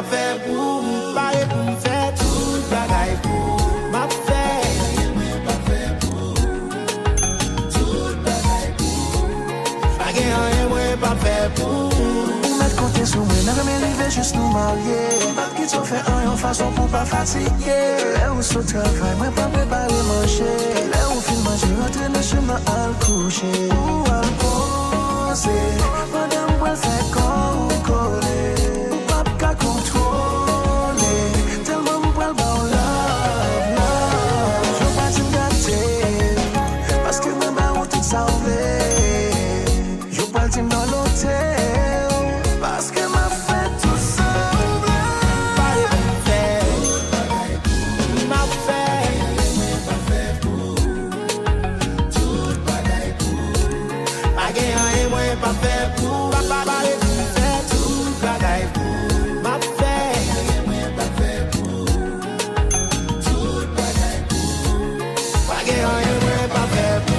Fait pour m'parler pour m'faire tout bagaille pour m'a fait pour tout bagaille pour rien moi pas fait pour mettre compter sur moi n'a jamais arrivé juste nous marier pas qui t'ont fait en façon pour pas fatiguer là où ce travail moi pas préparer manger là où film manger rentrer dans chemin à coucher ou à poser madame pour faire coller dans l'hôtel parce que m'a fait tout ça m'a fait pour tout bagaille pour pas gagner moi pas fait pour papa parler pour faire tout bagaille pour m'a fait pour tout bagaille pour pas gagner moi pas fait pour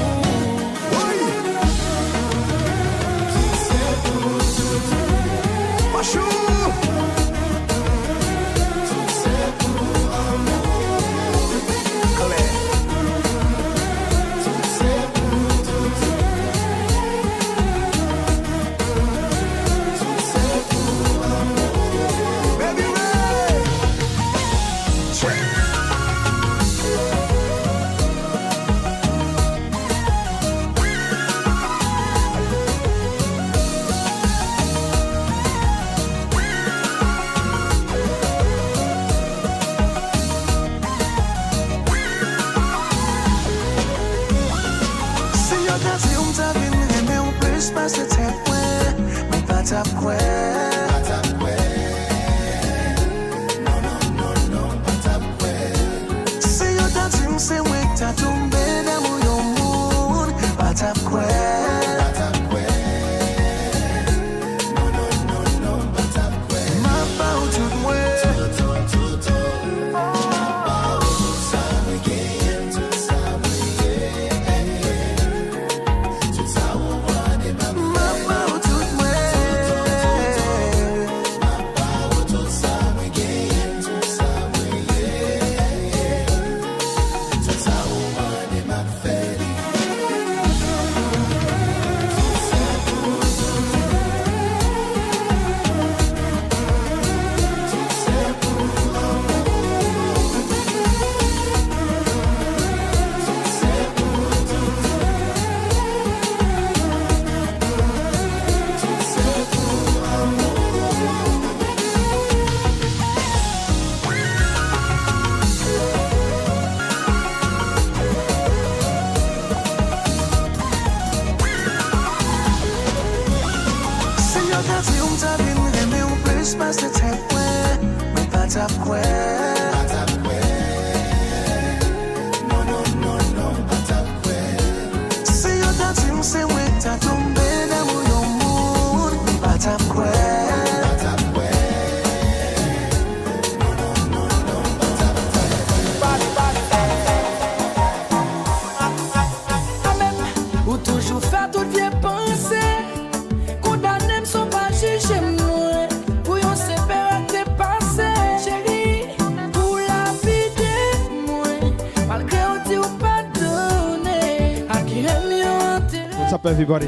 Everybody,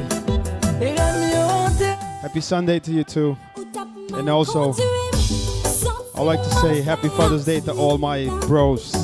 happy Sunday to you too, and also I'd like to say happy Father's Day to all my bros.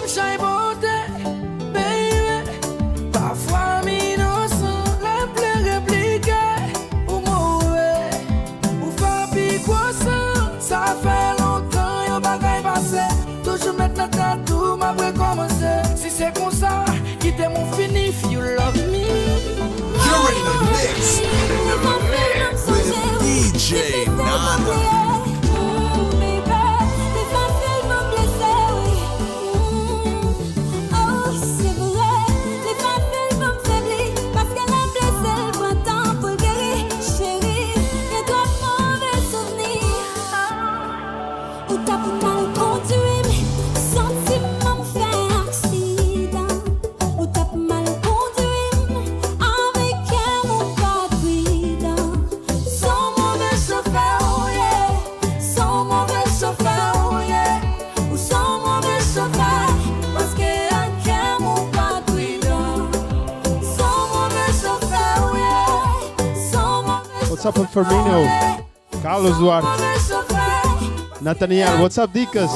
Shine What's up with Firmino? Carlos Duarte. Nathaniel, what's up, Dicas?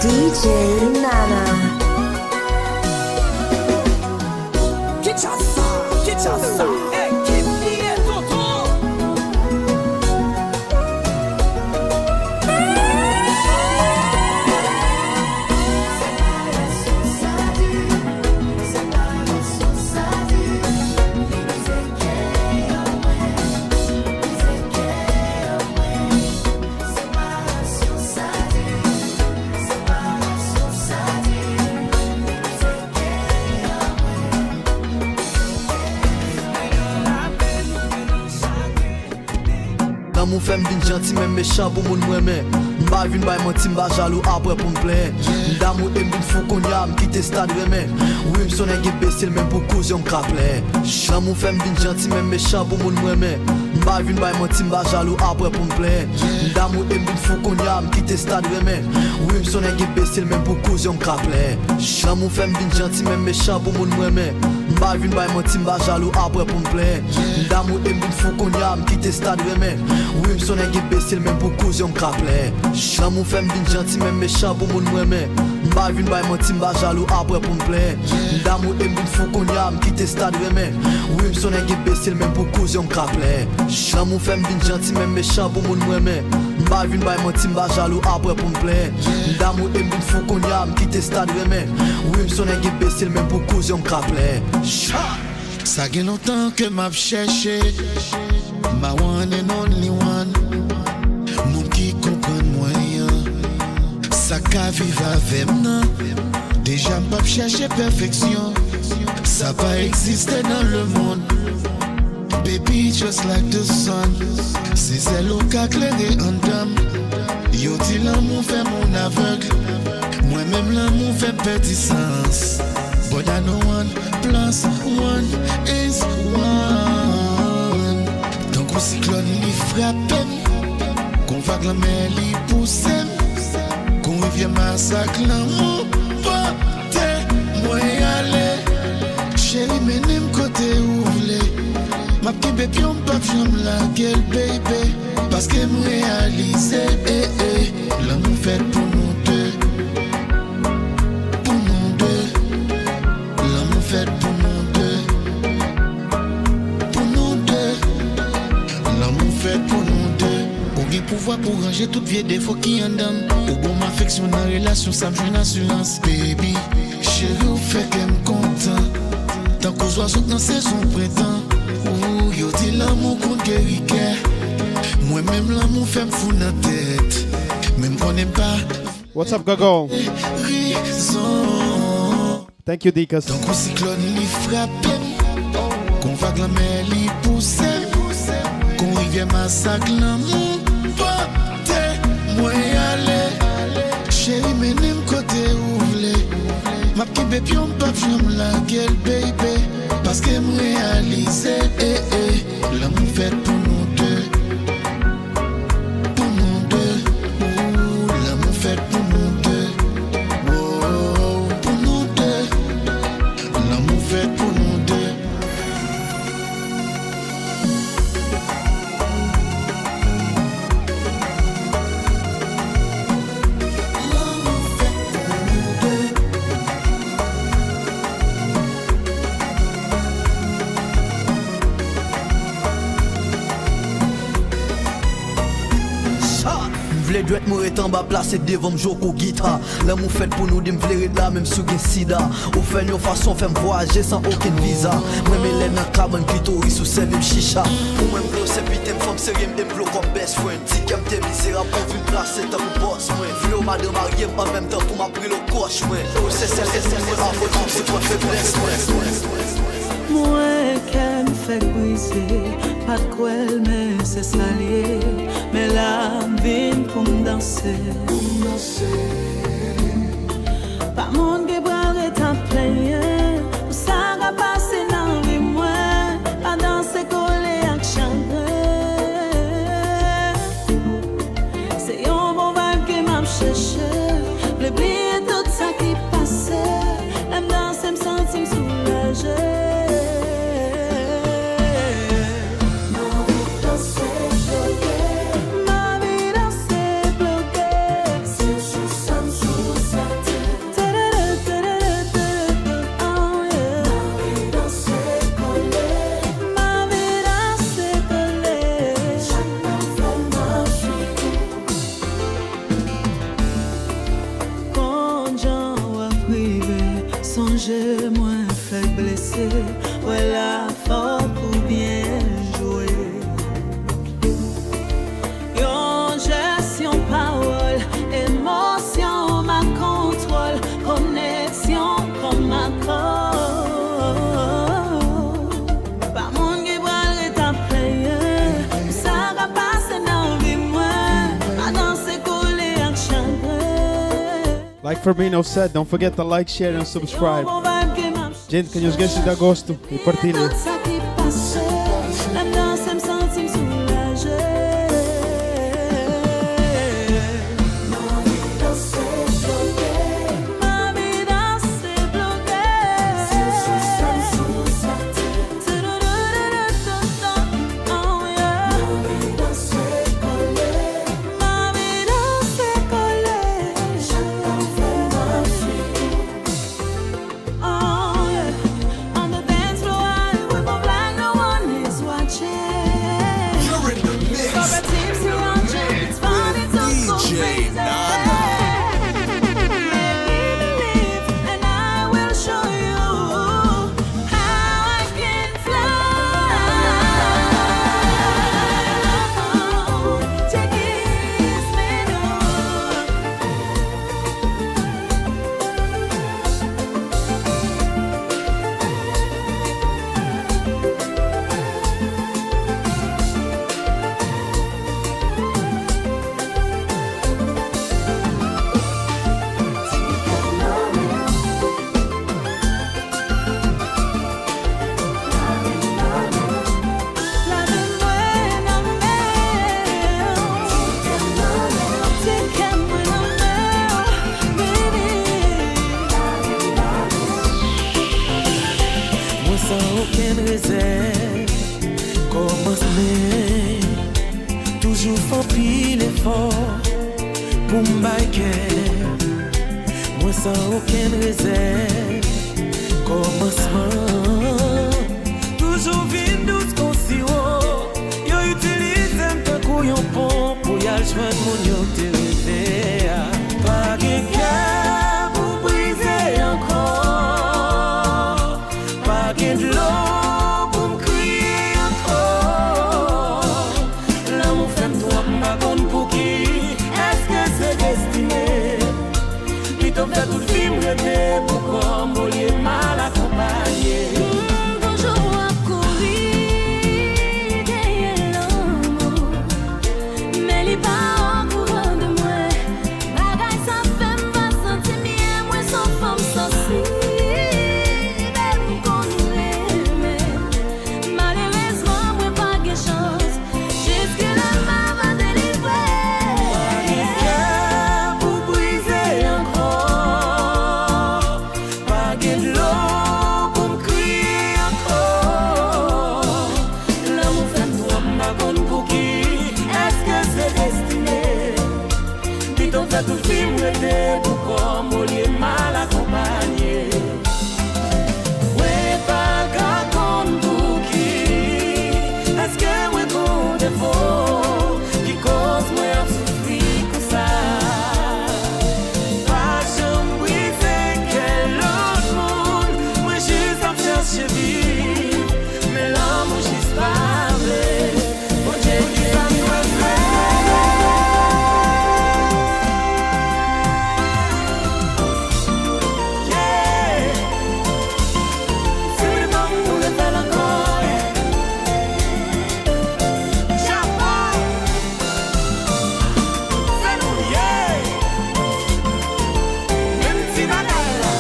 DJ Nana. Kichasa, equipe Toto. Mon femme vin gentil même méchant pour mon mouemé. M'ba vin bay menti m'ba jaloux après pour m'plaire. M'damou et m'vin fou qu'on y a m'quitte stade remè. Oui m'sonne un imbécile même pour cause y'en craplè. Dans mon femme vin gentil même méchant pour mon mouemé. M'ba vin bay menti m'ba jaloux après pour m'plaire. M'damou et m'vin fou qu'on y a m'quitte stade remè. Oui m'sonne un imbécile même pour cause y'en craplè. Dans mon femme vin gentil même méchant pour mon mouemé. M'ba vin bay menti m'ba jaloux après pour m'plaire. M'damou et m'vin fou qu'on y a m'quitte stade remè. Oui, m'sonne un imbécile même pour cause y'en craplè. Dans mon femme vin gentil même méchant pour mon mouemé. M'ba vin bay menti m'ba jaloux après pour m'plaire. D'amour et m'bin fou qu'on y a m'quitte stade remè. Oui m'son gen imbécile même pour cause yon m'kaple. L'amour fait m'vin gentil même méchant pour moun m'aimer. M'ba vin bay menti m'ba jaloux après pour m'plaire. D'amour et m'bin fou qu'on y a m'quitte stade remè. Oui m'son gen imbécile même pour cause yon m'kaple. Ça fait longtemps que m'a cherché my one and only one. Moun qui comprend moyen. Ça ka vive avec moi. Déjà m'pas chercher perfection. Ça va exister dans le monde. Baby just like the sun. C'est celle qui a éclairé en dame. Yo dit l'amour fait mon aveugle. Moi-même l'amour fait petit sens. But I know 1 + 1 is 1. Tant qu'on cyclone li frappe, qu'on vague la mer li pousse, qu'on rivière massacre l'amour, porte moi y aller. Chérie menem côté où v'lez. Ma petite bébé on pas j'aime la gueule baby. Parce que me réaliser l'amour fait pour nous deux. Fait pour nous deux, pour nous deux. L'amour fait pour nous deux. Ou bien pouvoir pour ranger toutes vieilles défauts qui en donnent. Ou bon m'affection dans la relation, ça me joue une assurance. Baby, chérie, ou fait qu'elle me content. Tant qu'on soit dans saison printemps. Ou yo dit l'amour qu'on guérit. Moi-même l'amour fait me fou dans la tête. Même qu'on n'aime pas. What's up, Gogo? Thank you, Dikas. Donc au cyclone li frappe, qu'on vague la mer li pousse, qu'on rivière massacre l'amour, porte moi y aller. Chérie menem côté où v'lez. Ma petite bébé on pas j'aime la gueule baby. Parce que me réaliser l'amour fait pour nous deux. Pour nous deux. L'amour fait pour nous deux. Fait pour nous deux. V'lè dwet mou et en bas placé devant m'jou ko guitare. L'amour fait pour nous de m'vlere de la même sous gen sida. Ou fait une façon fait m'voyager sans aucun visa. Moi m'élève dans cabane clitoris sous celle m'chicha. Ou même gros c'est pite m'femme sérieux m'blo comme best friend. Si qu'aime t'es misérable pour v'une placer dans mon boss moi. V'lè madame mariée en même temps pour m'appris le coach moi. Ou c'est celle moi avant tout c'est toi faiblesse moi. Moi qu'elle me fait briser, pas de quoi elle mais c'est salier. Mais la vie pour me danser. Pas mon qui boirait ta plaine. Où ça va passer dans vie moi. Pas danser collé avec chagrin. C'est un bon vibe qui m'a cherché. L'oublier tout ça qui passait. Même danser me sentir soulagée. J'ai moins fait blesser, ouais la fort pour bien jouer. Yon gestion parole, émotion ma contrôle, connexion comme ma corps. Pas mon qui boirait ta plaine, ça va passer dans vie moi, à danser collé avec chagrin. Like Firmino said, don't forget to like, share, and subscribe. Gente, que nos esquece de agosto e partilhe. en pile effort pour m'bailler, moi sans aucune réserve. Commencement, toujours vite douce comme sirop. Yo utilise un peu couillon pont pour y aller joindre mon yo te rêvé. Pas de cœur pour briser encore, pas de l'eau pour me crier encore. L'amour fait toi ma bonne pour qui? Est-ce que c'est destiné? Plutôt fait tout le film rêvé pour comme au lieu mal accompagné. Bonjour à courir derrière l'amour, mais il pas en courant de moi. Bagaille ça fait me sentir bien, moi sans femme sensible. Elle me connaît, malheureusement moi pas de chance. Jusque là m'a va délivrer. Pour briser encore, pas de l'eau pour me crier encore. L'amour fait toi ma bonne pour qui? Est-ce que c'est destiné? Plutôt fait tout le film rêvé pour comme au lieu mal accompagné. Ouais, pas qu'à compte pour qui? Est-ce que ouais qu'on défaut qui cause moi à souffrir comme ça? Pas jamais briser quel autre monde, moi juste en chercher vivre, mais l'amour juste pas vrai. Bon Dieu qui ça me fait. Yeah, c'est le moment où le fait encore. Chapeau, c'est nous, yeah. Même si bagaille là.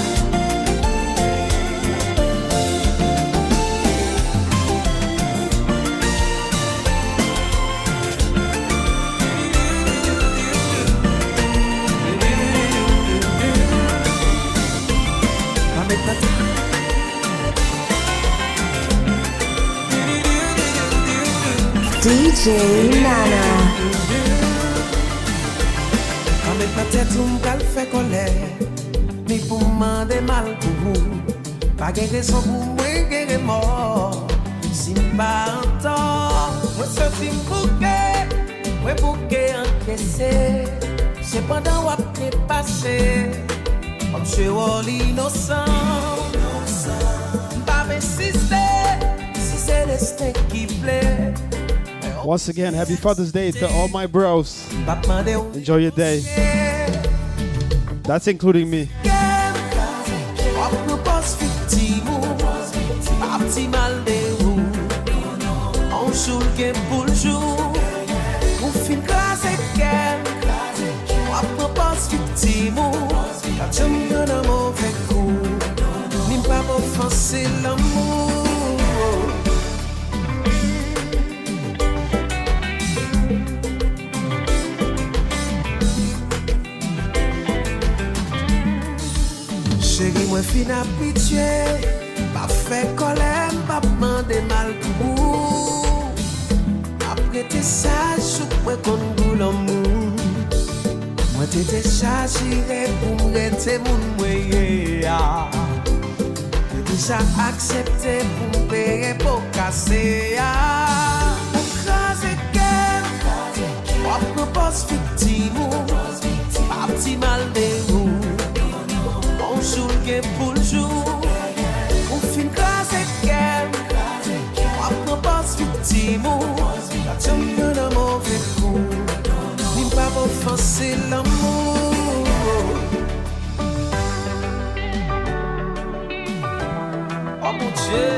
DJ Nana. Avec ma tête où m'gal fait colère, mais pour m'en mal pour vous, pas de raison pour moi guérir mort. Si m'pas en temps, moi sorti m'bouquet, moi bouquet encaissé. C'est pendant ou après passé, comme je suis l'innocent. M'pas insister, si c'est l'instinct qui plaît. Once again, happy Father's Day to all my bros. Enjoy your day. That's including me. Chérie, moi fin habitué, pas fait colère, pas demander mal pour vous. Après t'es sage, moi qu'on goût l'amour. Moi t'étais chargé pour me rester mon moyen. J'ai déjà accepté pour me payer pour casser. Pour craser qu'elle, moi propose victime, pas petit mal de vous. Jour que pour le jour, on fin classe qu'elle, on propose victime, la tombe d'un mauvais coup, ni pas offenser l'amour. Oh mon Dieu,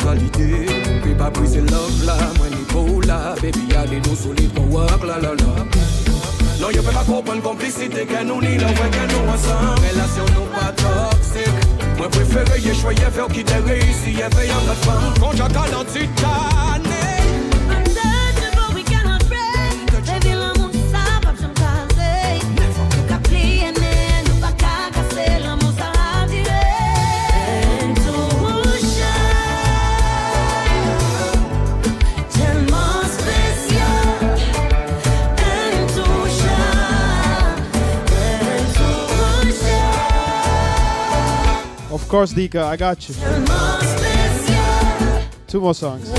qualité. Puis pas briser love là, moi ni pour là. Baby, y'a des dos solides qu'on work la la la. Non, y'a pas comprendre complicité qu'à nous ni la ouais qu'à nous ensemble. Relation nous pas toxique. Moi préféré y'a choisi faire qui t'a réussi, y'a fait y'a notre femme. Quand j'ai calenti tanné. Of course, Dika, I got you. 2 more songs.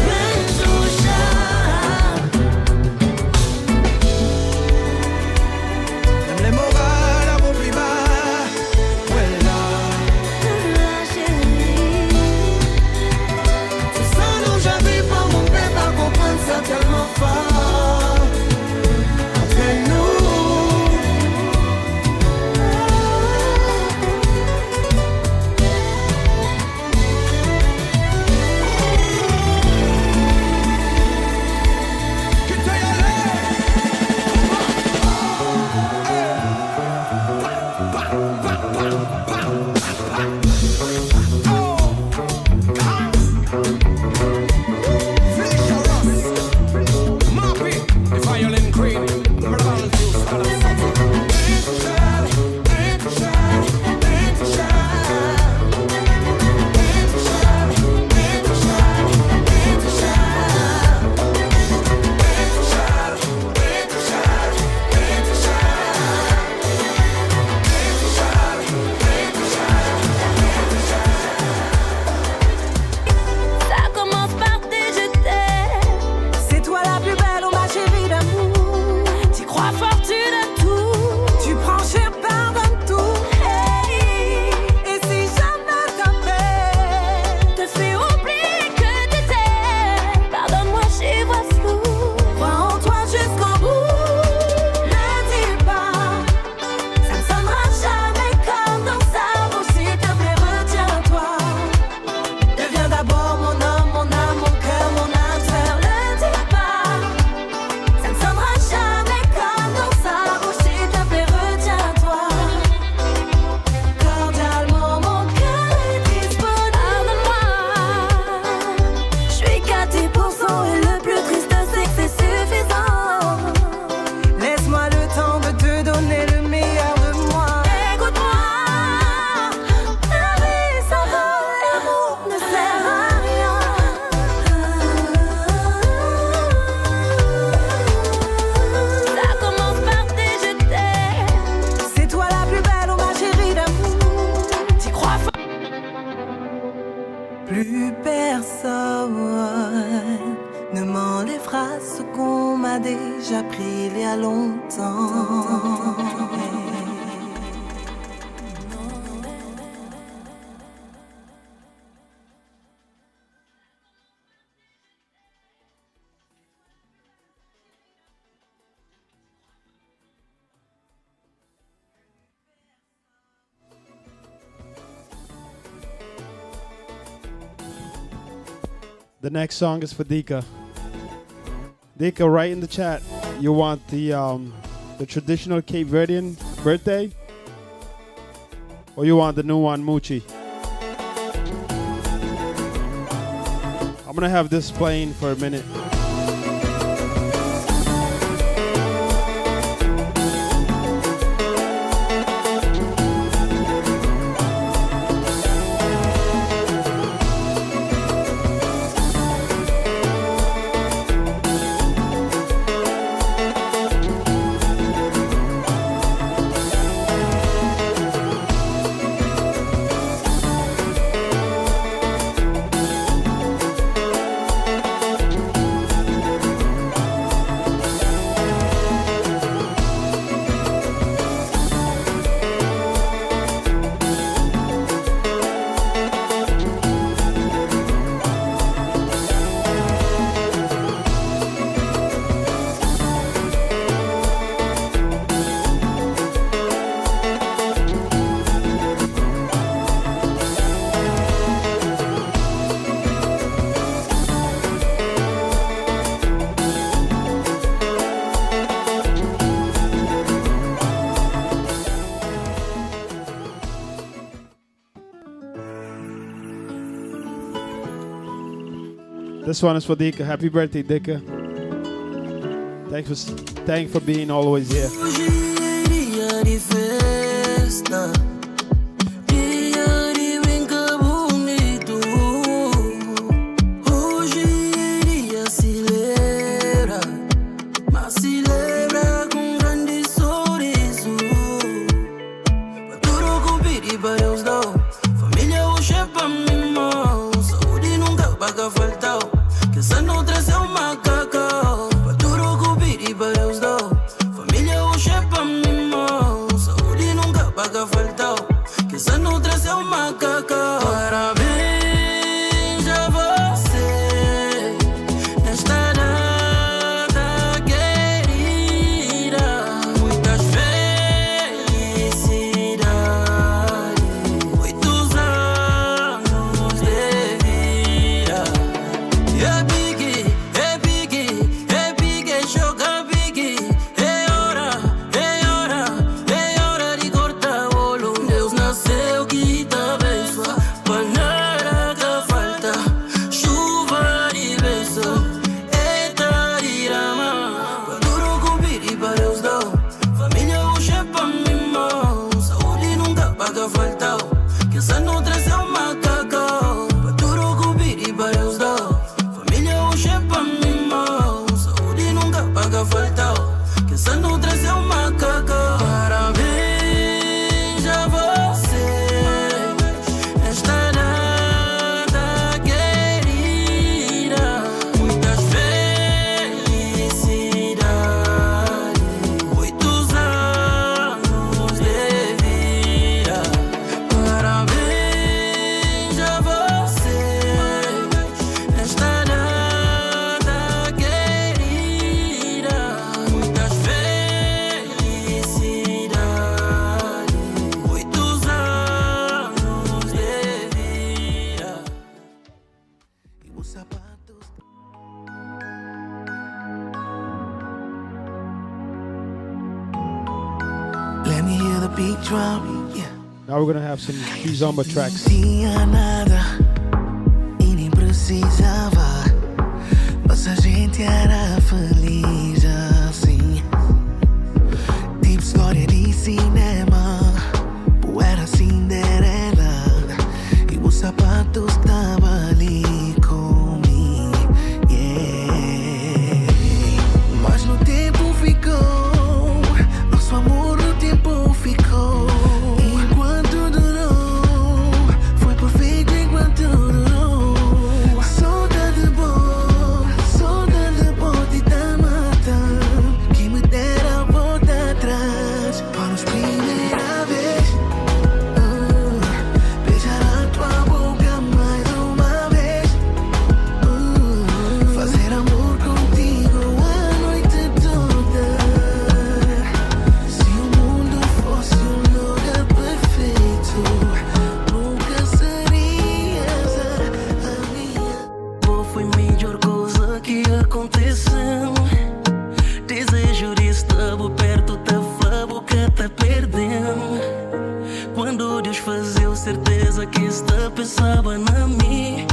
Plus personne ne m'enlèvera ce qu'on m'a déjà pris il y a longtemps. The next song is for Dika. Dika, write in the chat. You want the traditional Cape Verdean birthday, or you want the new one, Moochie? I'm gonna have this playing for a minute. This one is for Dika. Happy birthday, Dika. Thanks for being always here. Hoje é dia de festa, dia de brincar bonito. Hoje é dia celebra, mas celebra com grande sorriso. Pra tudo cumprir e para Deus dar. Família hoje é pra mim, irmão. Saúde nunca vai faltar. Que essa não traz é uma cacau. Pra tudo cumprir e para Deus dar. Família hoje é pra mim, irmão. Saúde nunca vai faltar. Que essa não traz é uma cacau. Parabéns a você nesta data querida. Muitas felicidades, muitos anos de vida. É pique, é pique, é pique, joga pique. É hora de cortar o olho. Deus nasceu que te abençoa. Pra nada que falta, chuva de bênção. Eita de rama, pra tudo cumprir e para Deus dar. Família hoje é pra mim, irmão. Saúde nunca vai faltar. Que essa não traz é uma cacau. Pra tudo cumprir e para Deus dar. Família hoje é pra mim, irmão. Saúde nunca vai faltar. Que essa não traz é uma cacau. Parabéns a você nesta data querida. Muitas felicidades, muitos anos de vida. Parabéns a você nesta data querida. Muitas felicidades, muitos anos de vida. E os sapatos. Let me hear the beat drop. Yeah. Now we're gonna have some Kizomba tracks. Tinha nada e nem precisava, mas a gente era feliz assim. Tipo história de cinema, ou era Cinderela, e os sapatos estavam ali comigo. Yeah. Mas no tempo ficou, nosso amor no tempo ficou. Enquanto durou, foi perfeito enquanto durou. Saudade boa de te matar. Que me dera voltar atrás para nos primeira vez. Beijar a tua boca mais uma vez. Fazer amor contigo a noite toda. Se o mundo fosse um lugar perfeito, nunca serias a minha. Qual foi a melhor coisa que aconteceu? Desejo de estar perto, tá flavo que tá perdendo. Quando Deus fazia certeza que está pensava na mim.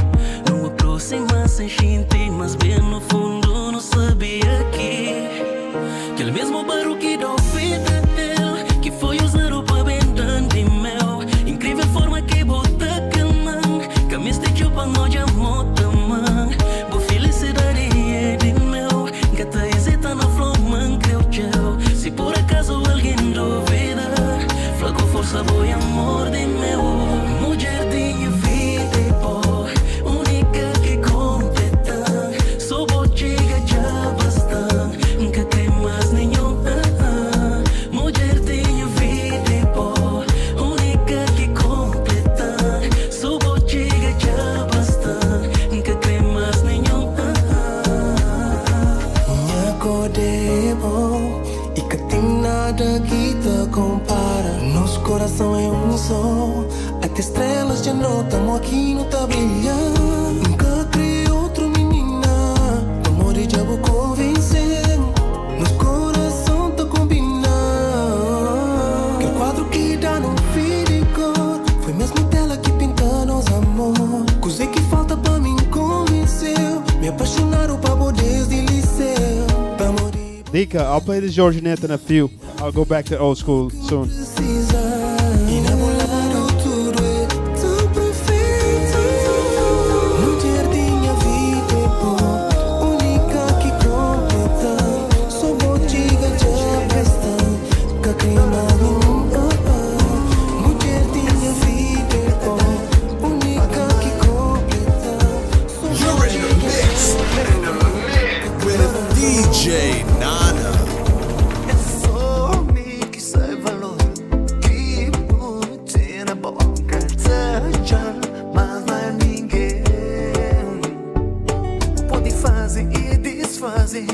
Não aproxima sem gente, mas bem no fundo não sabia que aquele mesmo barulho que dá vida dele, que foi usado para vender de mel. Incrível forma que bota canão, camis de chupa no de amor também. Boa felicidade é de mel, gata hesita na flor, man, creu tchau. Se por acaso alguém duvida, flaco força, boa amor de meu. Mulher de minha vida e boa, única que completa. Sou boa, chega já bastante, nunca tem mais nenhum. Mulher de minha vida e boa, única que completa. Sou boa, chega já bastante, nunca tem mais nenhum. Minha cor é bom e que tem nada que te compara. Nosso coração é um só, até estrelas já não tamo aqui, não tá brilhando. Nunca criei outra menina, amor e diabo convenceu. Nosso coração tá combinando. Que o quadro que dá no cor foi mesmo dela que pintou nosso amor. Coisa que falta pra mim convenceu. Me Me apaixonaram pra poder liceu. Pra morir Dika, I'll play this Georginette in a few. I'll go back to old school soon. precisa. Enamorado tudo é tão perfeito. Mulher minha vida é boa, única que completa. Sou botiga de presta, que crema mulher minha vida é boa, única que completa. You're in the mix with DJ Nana. É só me que sai valor, que pode na boca já, mas não é ninguém. Pode fazer e desfazer,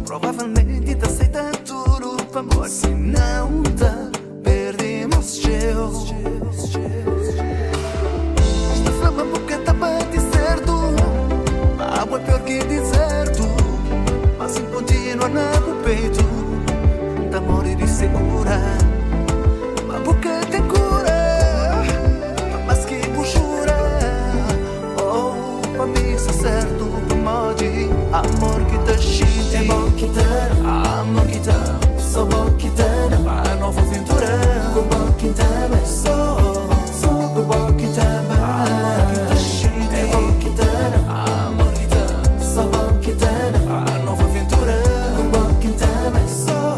provavelmente tá aceita tudo pra morte. Se não dá, perdemos teu. Esta flama boca tá bate certo, a água é pior que deserto. Mas se continuar no peito, tá morre de segura. A boca tem cura, mas que buchura. Oh, pra mim isso é certo, pode. Amor que tá shit, é bom que tá. Amor que tá, só bom que tá. A nova aventura, com bom que tá, mas só com bom que tá. Amor que tá shit, é bom que tá. Amor que tá, só bom que tá. A nova aventura, com bom que tá, mas só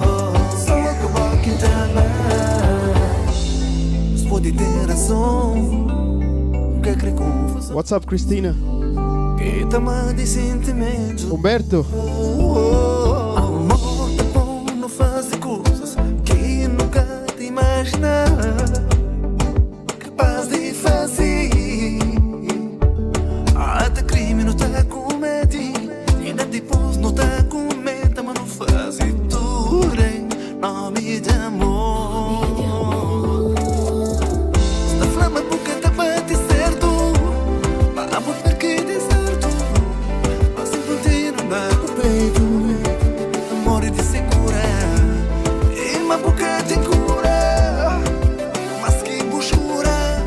com bom que tá. Mas pode ter razão, que crê confusão. What's up, Christina? Que tamanho de sentimento. Humberto. Amor tá bom, não fazer coisas que nunca te imaginar capaz de fazer. Até crime não tá comete, ainda depois não tá cometa, mas não faz tudo em nome de amor. Esta flama boca tá bate certo, a boca que deserto. Mas sem continuar no peito, amor de segura. E uma boca tem cura, mas que buchura.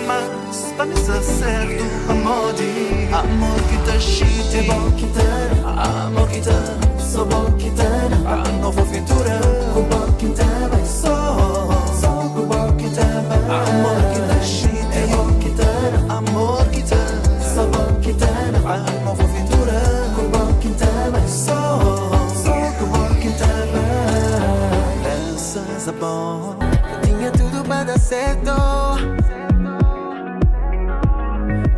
Mas pra mim está certo, amor que tá shit, é bom que tá. Amor que tá, só bom que tá. A nova aventura, com bom que tá, mas só com bom que tá. Amor que tá shit, é bom que tá. Amor que tá, só bom que tá. A nova aventura, com bom que tá, mas só com bom que tá. Graças a bom, tinha tudo pra dar certo.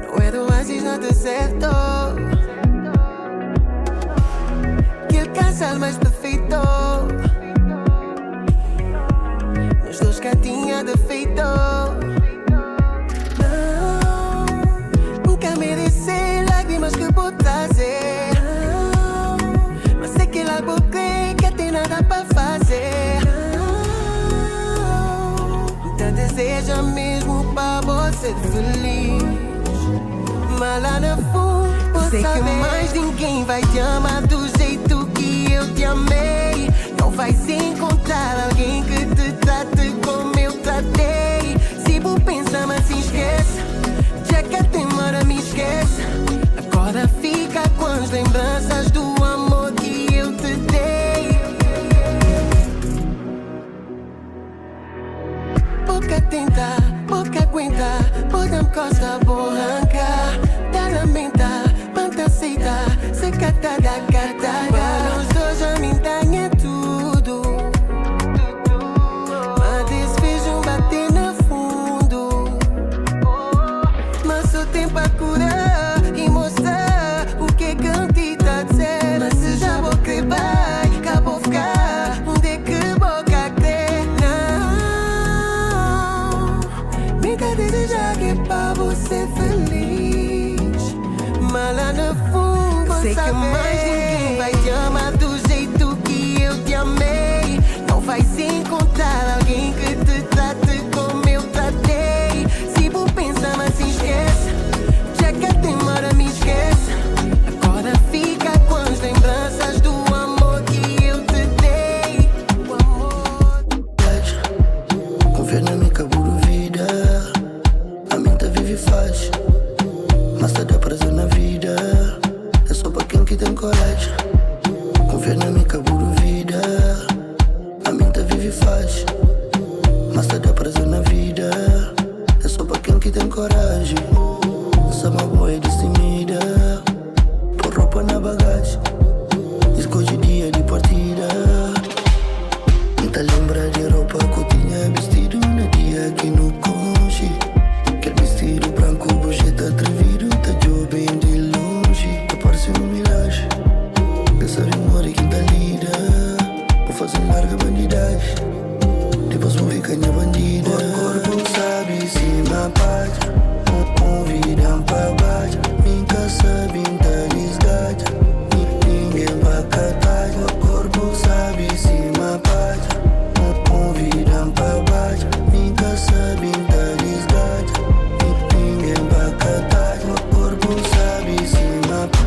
Não era o oásis, não deu certo. Que o casal mais perfeito, nós dois cá tinha defeito. Não, nunca mereci lágrimas que vou trazer. Mas sei que lá vou crer que tem nada pra fazer. Então deseja mesmo pra você feliz. Mas lá no fundo, vou sei saber que mais ninguém vai te amar do jeito que eu te amei. Não vais encontrar alguém que te trate como eu tratei. Se vou pensar, mas se esquece, já que a demora me esquece. Agora fica com as lembranças do amor que eu te dei. Pouca tenta, pouca aguenta, pouca me costa, vou arrancar. Tá lamenta, manta aceita, se cata da cartada. Para os dois a mim é tudo. Mas desvejo bater no fundo. Mas o tempo a curar e mostrar o que cantei tá dizer. Mas se já vou crer, vai, acabou ficar onde é que boca crer. Não, me dá desejar que é pra você feliz. Mas lá no fundo, vou sei saber que mais ninguém vai te amar do jeito que eu te amei. Não vais encontrar alguém que te trate como eu tratei. Se vou pensar, mas se esquece, já que a demora me esquece. Agora fica com as lembranças do amor que eu te dei. O amor. Confia na minha caburo vida, a mente vive e faz, mas te dá prazer na vida. És que tem coragem. Confia na minha caburo vida. A mente vive e faz, mas te dá prazer na vida. É só pra quem que tem coragem. Essa uma boa é destemida. Por roupa na bagagem, escolhe dia de partida. Te lembra de roupa que eu tinha vestido no dia que no conche. Aquele vestido branco, bojeta atrevido, tá de bem de longe. Te parece milagre. Essa memória que tá lida, vou fazer larga bandidagem. Depois vou ficar minha bandida. O corpo sabe se me apaga, convidam pra baixo. Minha sabe, tá desgada. Ninguém vai catar. O corpo sabe se me apaga, convidam pra baixo. Minha sabe, tá desgada. Ninguém vai catar. O corpo sabe se me apaga.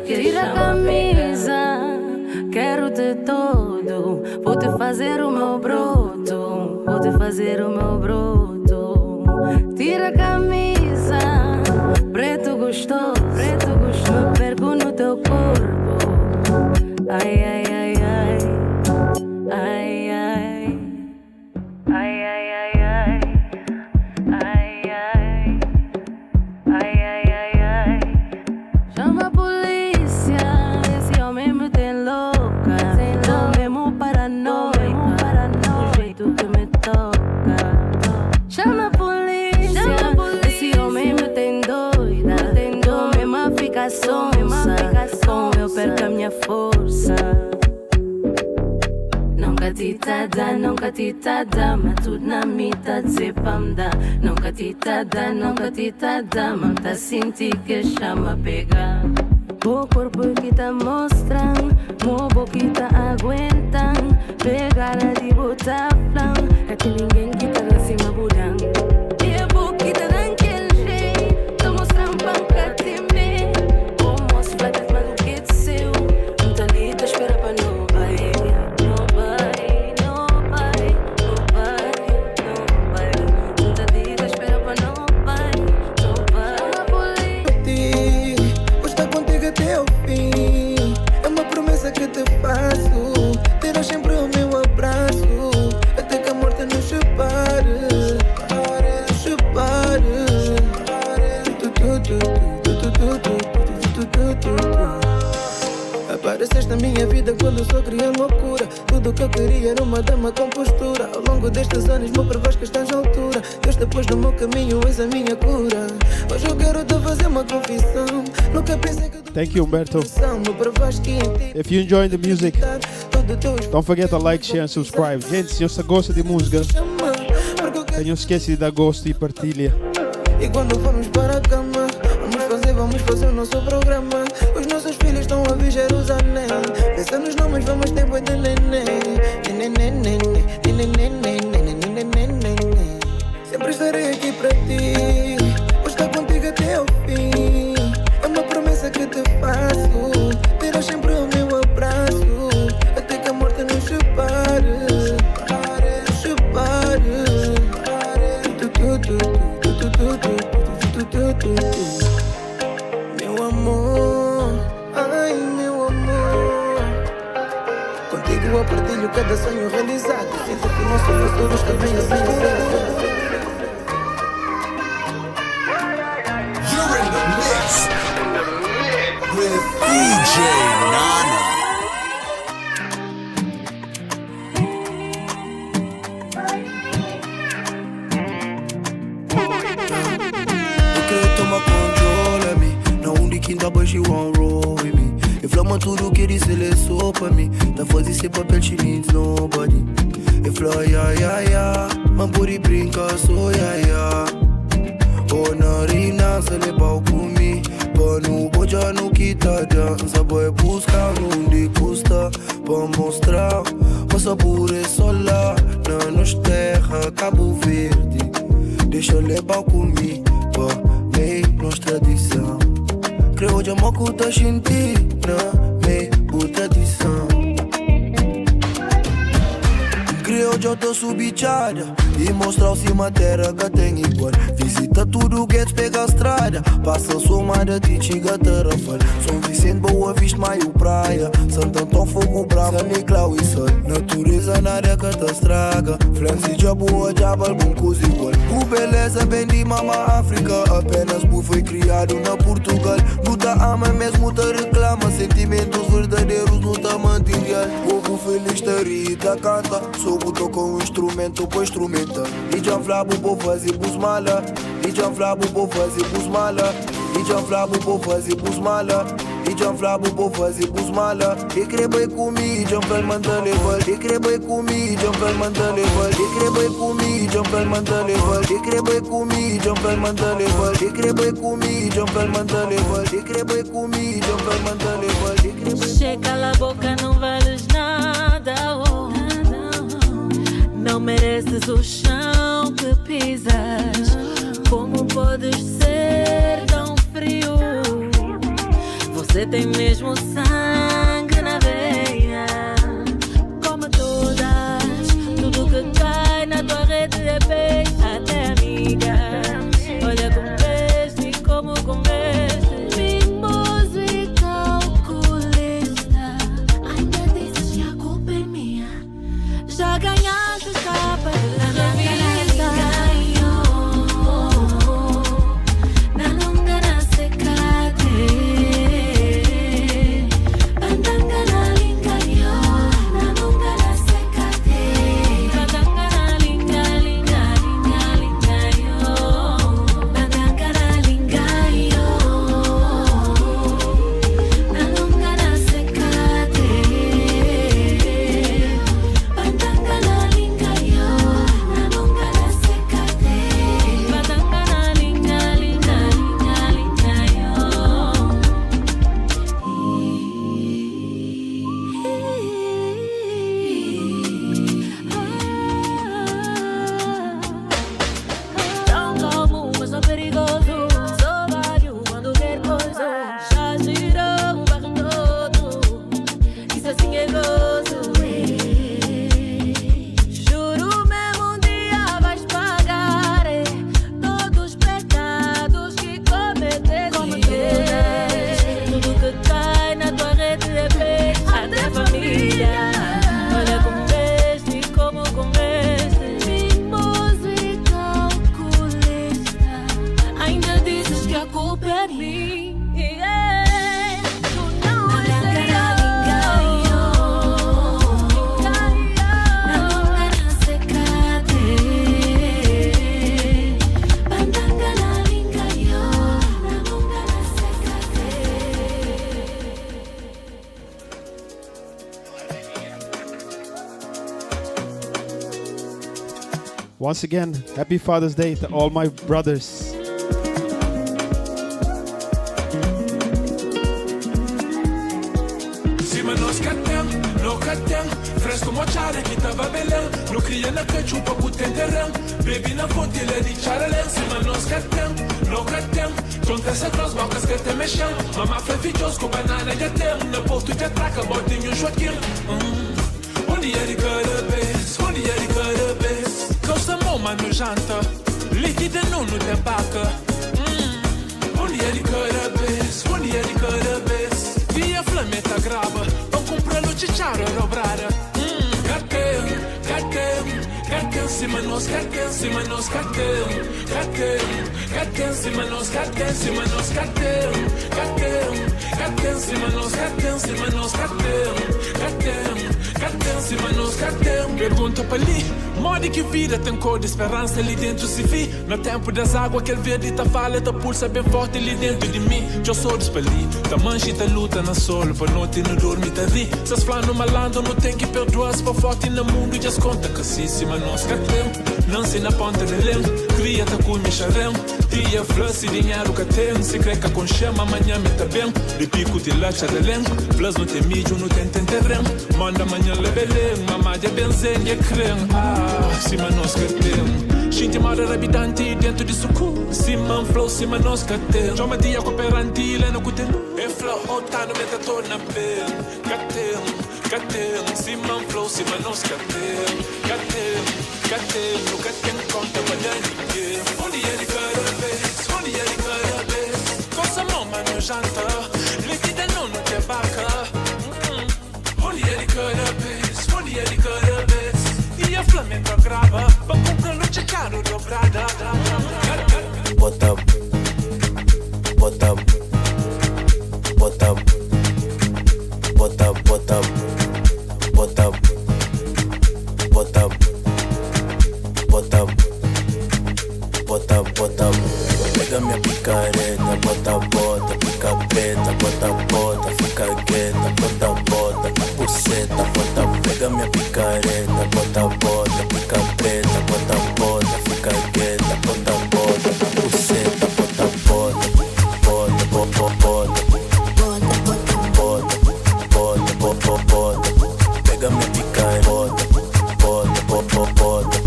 Tira a camisa, quero de todo. Vou te fazer o meu broto, vou te fazer o meu broto. Tira a camisa, preto gostoso, me perco no teu corpo. Ai, ai, ai, ai, ai, ai, ai, ai, ai, ai, ai, ai, ai, ai, ai, ai. Chama a polícia, esse homem me tem louca. Tô mesmo paranoica, do jeito que me toca. Chama a polícia, esse homem me tem doida. Tô mesmo a ficar sonsa, com eu perco a minha força. Nunca te tá dá, mas tudo na mitad se panda. Nunca te tá dá, mas tá sentir que chama pegar. O corpo que tá mostrando, o boca que tá aguentando. Pegar a de botar flan, que ninguém que tá lá cima budando. E a boca que tá daquele jeito, tô mostrando pra temer. O moço vai dar mais do que de seu, não tá ali, tá espera pra não vai. Que te faço, terás sempre o meu abraço, até que a morte nos separe, Apareceste na minha vida quando eu só queria loucura. Tudo que eu queria era uma dama com postura. Ao longo destes anos me provas que estás à altura. Deus depois do meu caminho és a minha cura. Hoje eu quero te fazer uma confissão. Nunca pensei que Thank you, Humberto. If you enjoy the music, don't forget to like, share and subscribe. Gente, se você gosta de música, não esquece de dar gosto e partilha. E quando formos para a cama, vamos fazer o nosso programa. Os nossos filhos estão a vir Jerusalém. Pensa nos nomes, vamos ter boi de neném. Sempre estarei aqui para ti. Vou estar contigo até ao fim. É uma promessa que te faço. Terás sempre o meu abraço, até que a morte nos separe. Meu amor, ai meu amor, contigo eu partilho cada sonho realizado. Sinto que o nosso futuro está bem assim. You're in the mix with DJ Nana. nigga, but she won't roll with me. If love want to do kitty, say let's open me. The fuzzy say papel, she needs nobody. If love, yeah, my booty brinca, so yeah. Oh, narina, se le bau cu mi. Pă nu bogea, nu chita dea. Să băie busca, nu-ndi custa. Pă mostra, o să pure sola. Nu-și terra, Cabo Verde. Deixa le bau cu mi. Pă mei, nu-și tradição. Creo que mă cută și în tine. Mei, cu tradição. Creo que eu tô subiciada e mostrar o cima terra que tem igual. Visita tudo que pega a estrada. Passa soma de Tichiga Tarrafal. São Vicente, Boa Vista, Maio, Praia. Santo Antão, Fogo Bravo, São Nicolau e Sol. Natureza na área que te estraga. Francisca, Boa, Jabal, bom coisa igual. Com beleza, bem de mama África. Apenas bu foi criado na Portugal. Não te ama mesmo, te reclama. Sentimentos verdadeiros, não te material. Povo feliz, te ri, te canta. Sou botou com o instrumento, põe instrumenta. E já flabo, vou fazer bus mala. E já flabo, vou fazer bus mala. E já flabo, vou fazer bus mala. E já flabo, vou fazer bus mala. E crebei comigo, já vai mandar levar. E crebei comigo, já vai mandar levar. E crebei comigo, já vai mandar levar. E crebei comigo, já vai mandar levar. E crebei comigo, já vai mandar levar. E crebei comigo, já vai mandar levar. Chega a boca, não vales nada, oh. Não mereces o chão que pisas. Como podes ser tão frio? Você tem mesmo sangue na veia. Como todas, tudo que cai na tua rede é bem. Até amiga, olha como veste e como comeste. Mimoso e calculista. Ainda dizes que a culpa é minha. Já ganhaste capa de la vida. Na longa na secate. Bandanga na linga yo. Na longa na secate. Bandanga na linga, linga, linga, linga yo. Bandanga na linga yo. Na longa na secate. Bandanga na linga yo. Na longa na secate. Bandanga na linga, linga, linga, linga yo. Tão calmo, mas não perigoso. Sou vário quando quer coisa. Já girou o barro todo. Isso assim é gozo. Juro mesmo um dia vais pagar todos os pecados que cometeste. Tudo que cai na tua rede é bem. Até família. Olha como veste e como comeste. Mimoso e calculista. Ainda dizes que a culpa é minha. Tu não és serio. Na longa na secate. Bandanga na linga yo. Na longa na secate. Once again, happy Father's Day to all my brothers. Cima nós catem, fresco mochare que tava belém. No cria na cachupa puta terrão. Baby na fonte ele de charalém. Cima nós catem, junta essa cross balcas que te mexam. Mama foi fichos com banana que tem. Na porto te atraca, botinho Joaquim. Onde é de cada vez, onde é de cada vez. Causa moma no janta, líquido não no tabaca. Onde é de cada vez, onde é de cada vez. Via flameta grava, vão comprar no chicharo dobrada. Cartel, cima nós cartel, cima nós cartel. Cartel, cima nós cartel, cima nós cartel. Cartel, cima nós cartel, cima nós cartel. Cartel, se mas nós cartão. Pergunta para ali, modo que vida tem cor de esperança ali dentro se vi. No tempo das águas, aquele verde tá falha, tá pulsa bem forte ali dentro de mim. Eu sou despali, tá mancha e tá luta na solo, para não ter no dormir, tá ri. Se as flano malandro, não tem que perdoar, se for forte no mundo, já conta que sim, se mas nós cartão. Não se na ponta de lento, cria tá com micharão. Dia flus e dinheiro que tem, se creca com chama, amanhã me tá bem. De pico de lacha de lento, flus não tem mídio, não tem terreno. Manda amanhã lebelém, mamá de benzen, e crem. Ah, se mas nós cartão. Shinti mara rabidante dentro de suku. Se man flow, se mas nós cartão. Joma dia cooperanti, leno kutenu. E flow, otano meta torna bem. Cartão, cartão. Se man flow, se mas nós cartão. Cartão, cartão. Nunca tem conta pra ninguém. Onde ele cada vez, onde ele cada vez. Cosa mama no janta, liquida não te vaca. Onde ele cada vez, onde ele cada vez. E a Flamengo grava, pra comprar luce caro dobrada. Bota, bota, bota, bota, bota, bota, bota, bota, bota, bota. Pega minha picareta, bota, bota, pica preta, bota, bota, fica quieta, bota, bota, buceta, bota. Pega minha picareta, bota, bota, pica preta, bota, bota, fica quieta, bota, bota, buceta, bota, bota, bota, bota, bota, bota, bota, bota, bota. Pega minha picareta, bota, bota, bota, bota,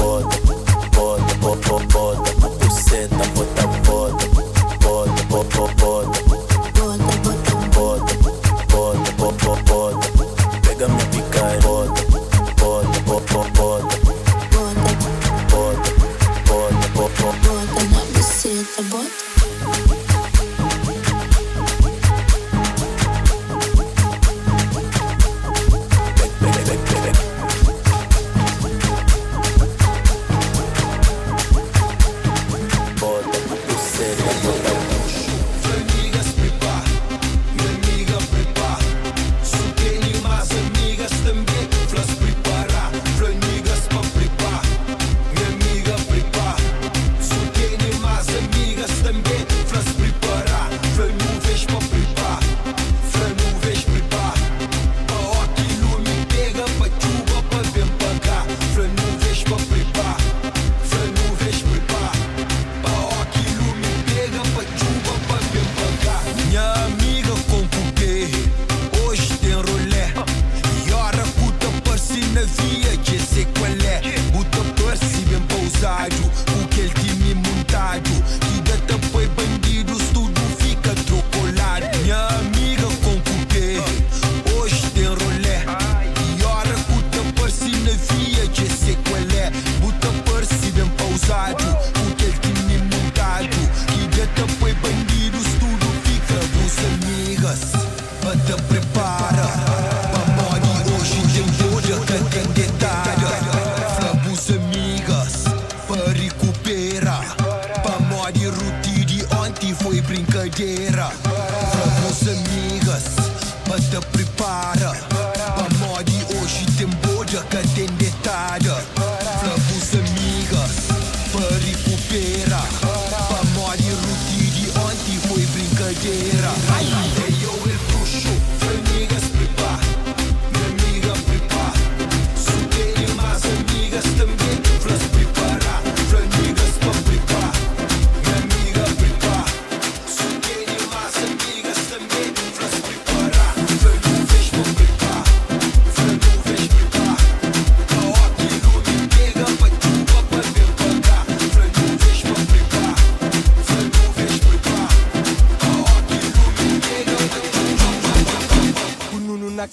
bota, bota, bota, buceta, bota, bota, bota, bota, bota, bota, bota, bota. Pega minha picareta, bota, bota, bota, bota, bota, bota, bota na buceta, bota.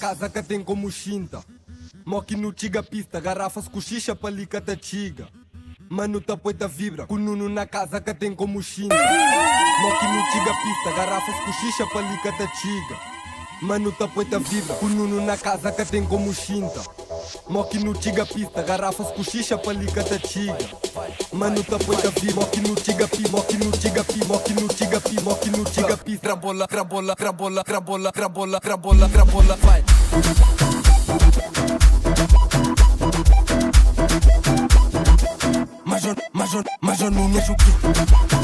Casa que tem como chinta, moque no tiga pista, garrafas com xixa palica da tiga. Mano tá poita vibra, com nuno na casa que tem como chinta, moque no tiga pista, garrafas com xixa palica da tiga. Mano tá poita vibra, com nuno na casa que tem como chinta, Moki no tiga pista, garrafas com xixa, palicata tiga. Mano tá poita vi, moki no tiga pi, moki no tiga pi, moki no tiga pi, moki no tiga pi. Crabola, crabola, crabola, crabola, crabola, crabola, crabola, vai. Major não mexe o quê?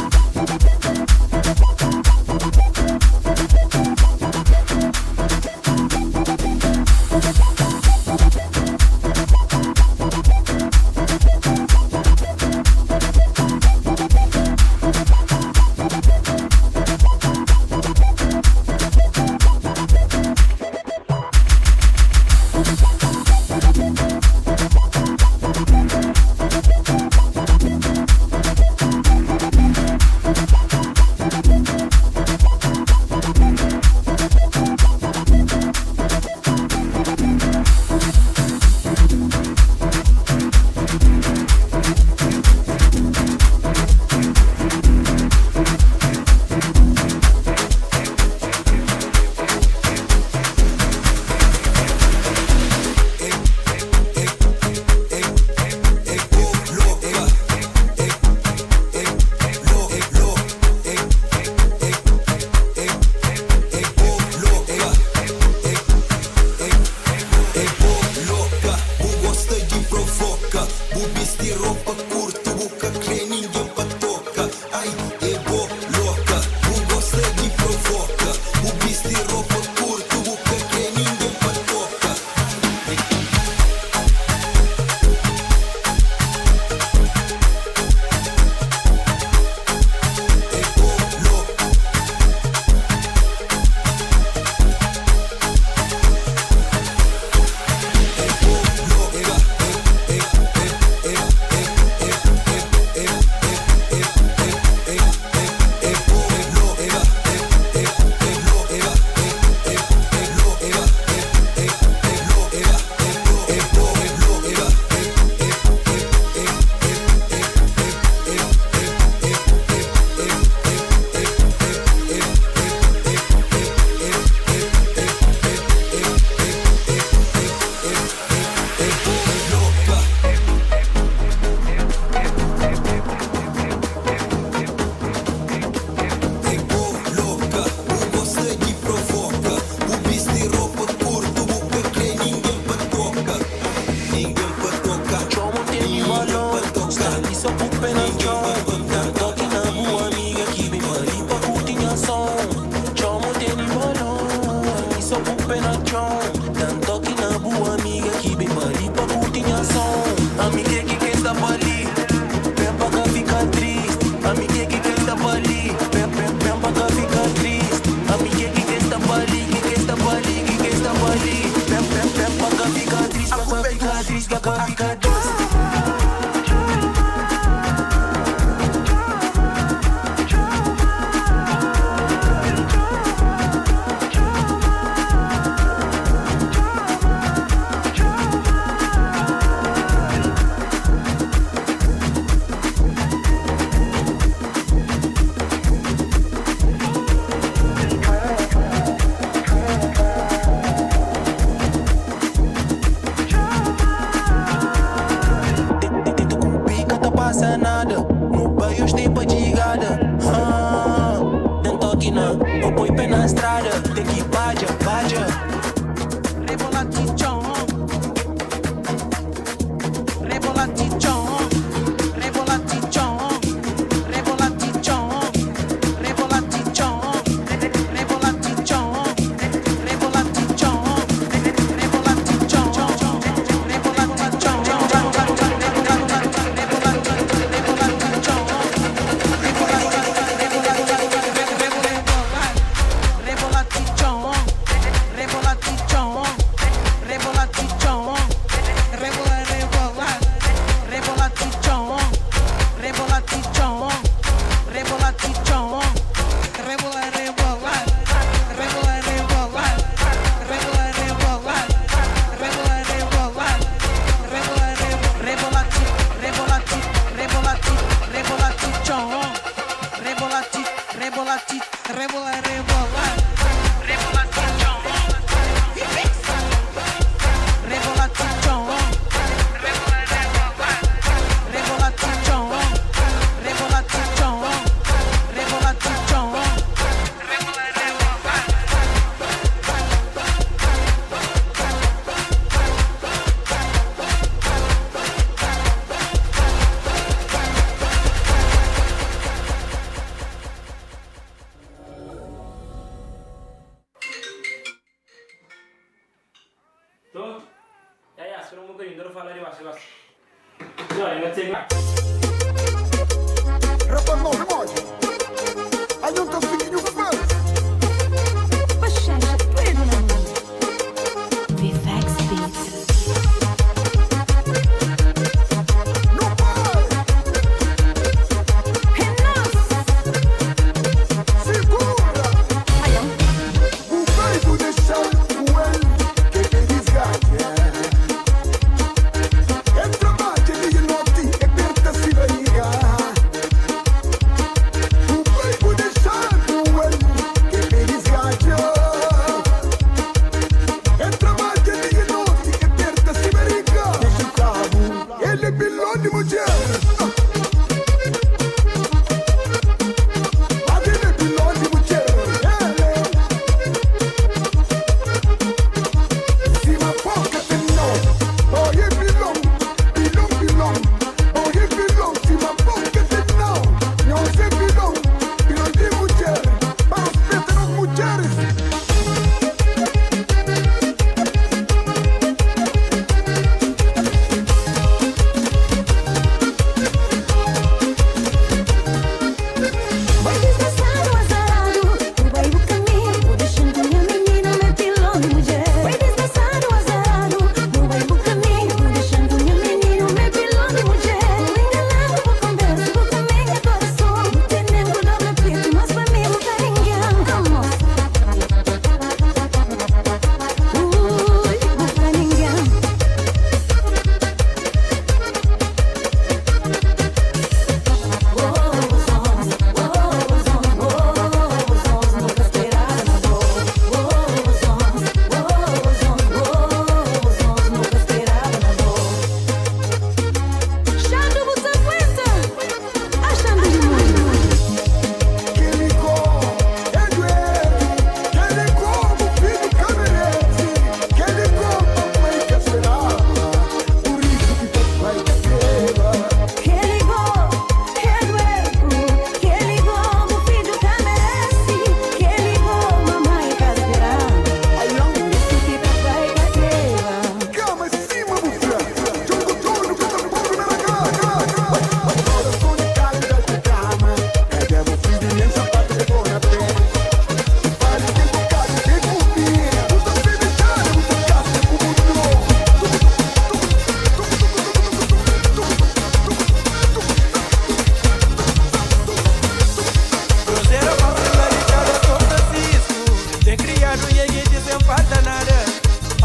pouquinho, devo falar de base. Não, eu não tenho. I don't have to you first. Poxa, tudo na mão. VFX Beats.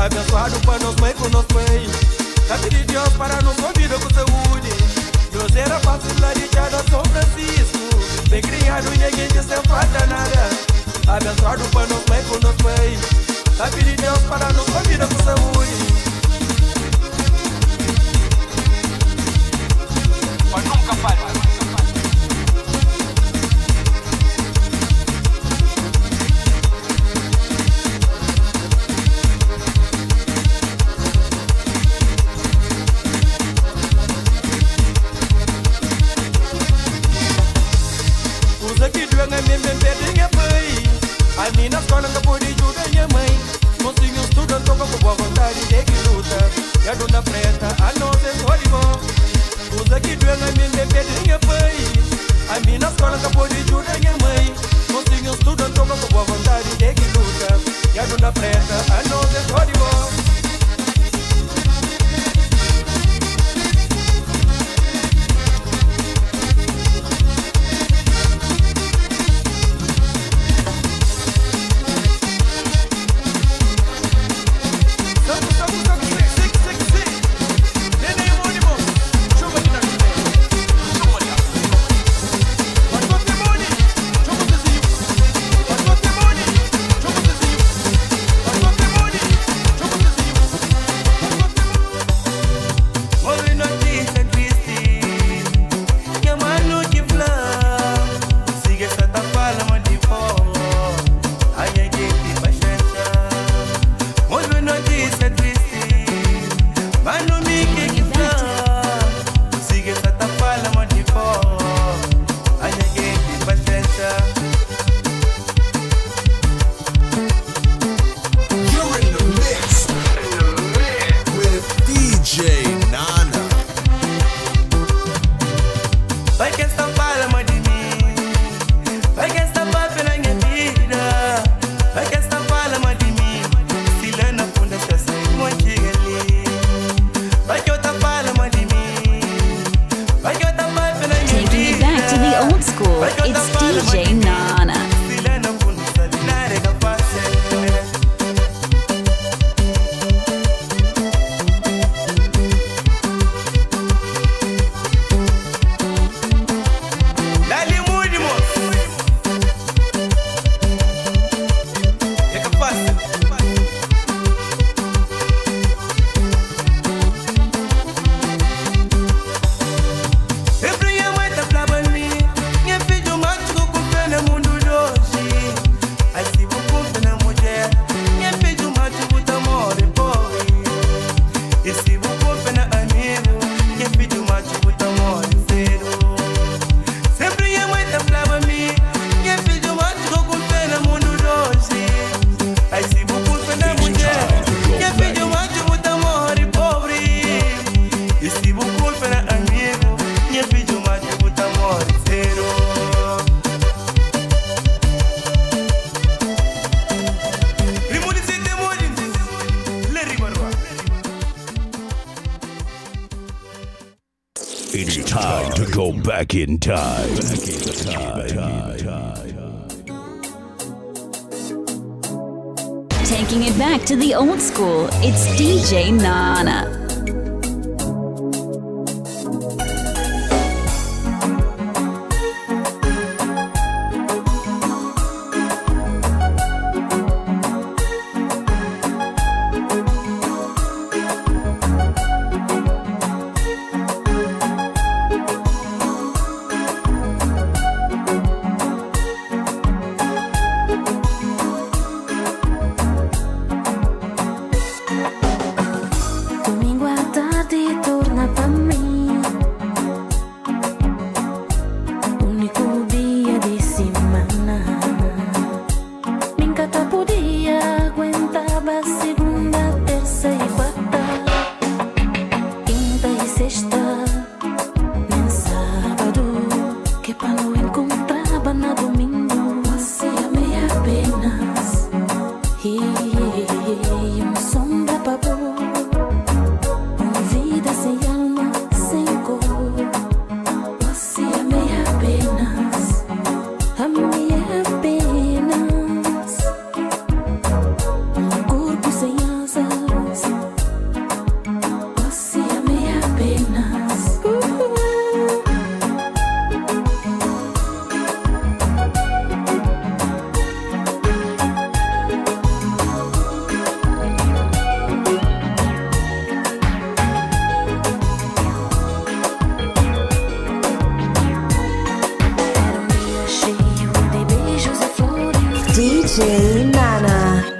Abençoado para nós, mãe, com nós, pai. Já pedi Deus para nossa vida com saúde. Deus era fácil lá de São Francisco. Bem criado e ninguém disse falta nada. Abençoado para nós, mãe, com nós, pai. Já pedi Deus para nossa vida com saúde. Mas nunca falha. A mim na escola nunca pude ajudar minha mãe. Mocinho estuda, toca com boa vontade, tem que luta. E a dona preta, a nossa é de bom. Usa que doer na minha bebê de minha pai. A mim na escola nunca pude ajudar minha mãe. Mocinho estuda, toca com boa vontade, tem que luta. E a dona preta, a nossa é de bom. Demônio! Go back in time. Taking it back to the old school, it's DJ Nana. DJ Nana.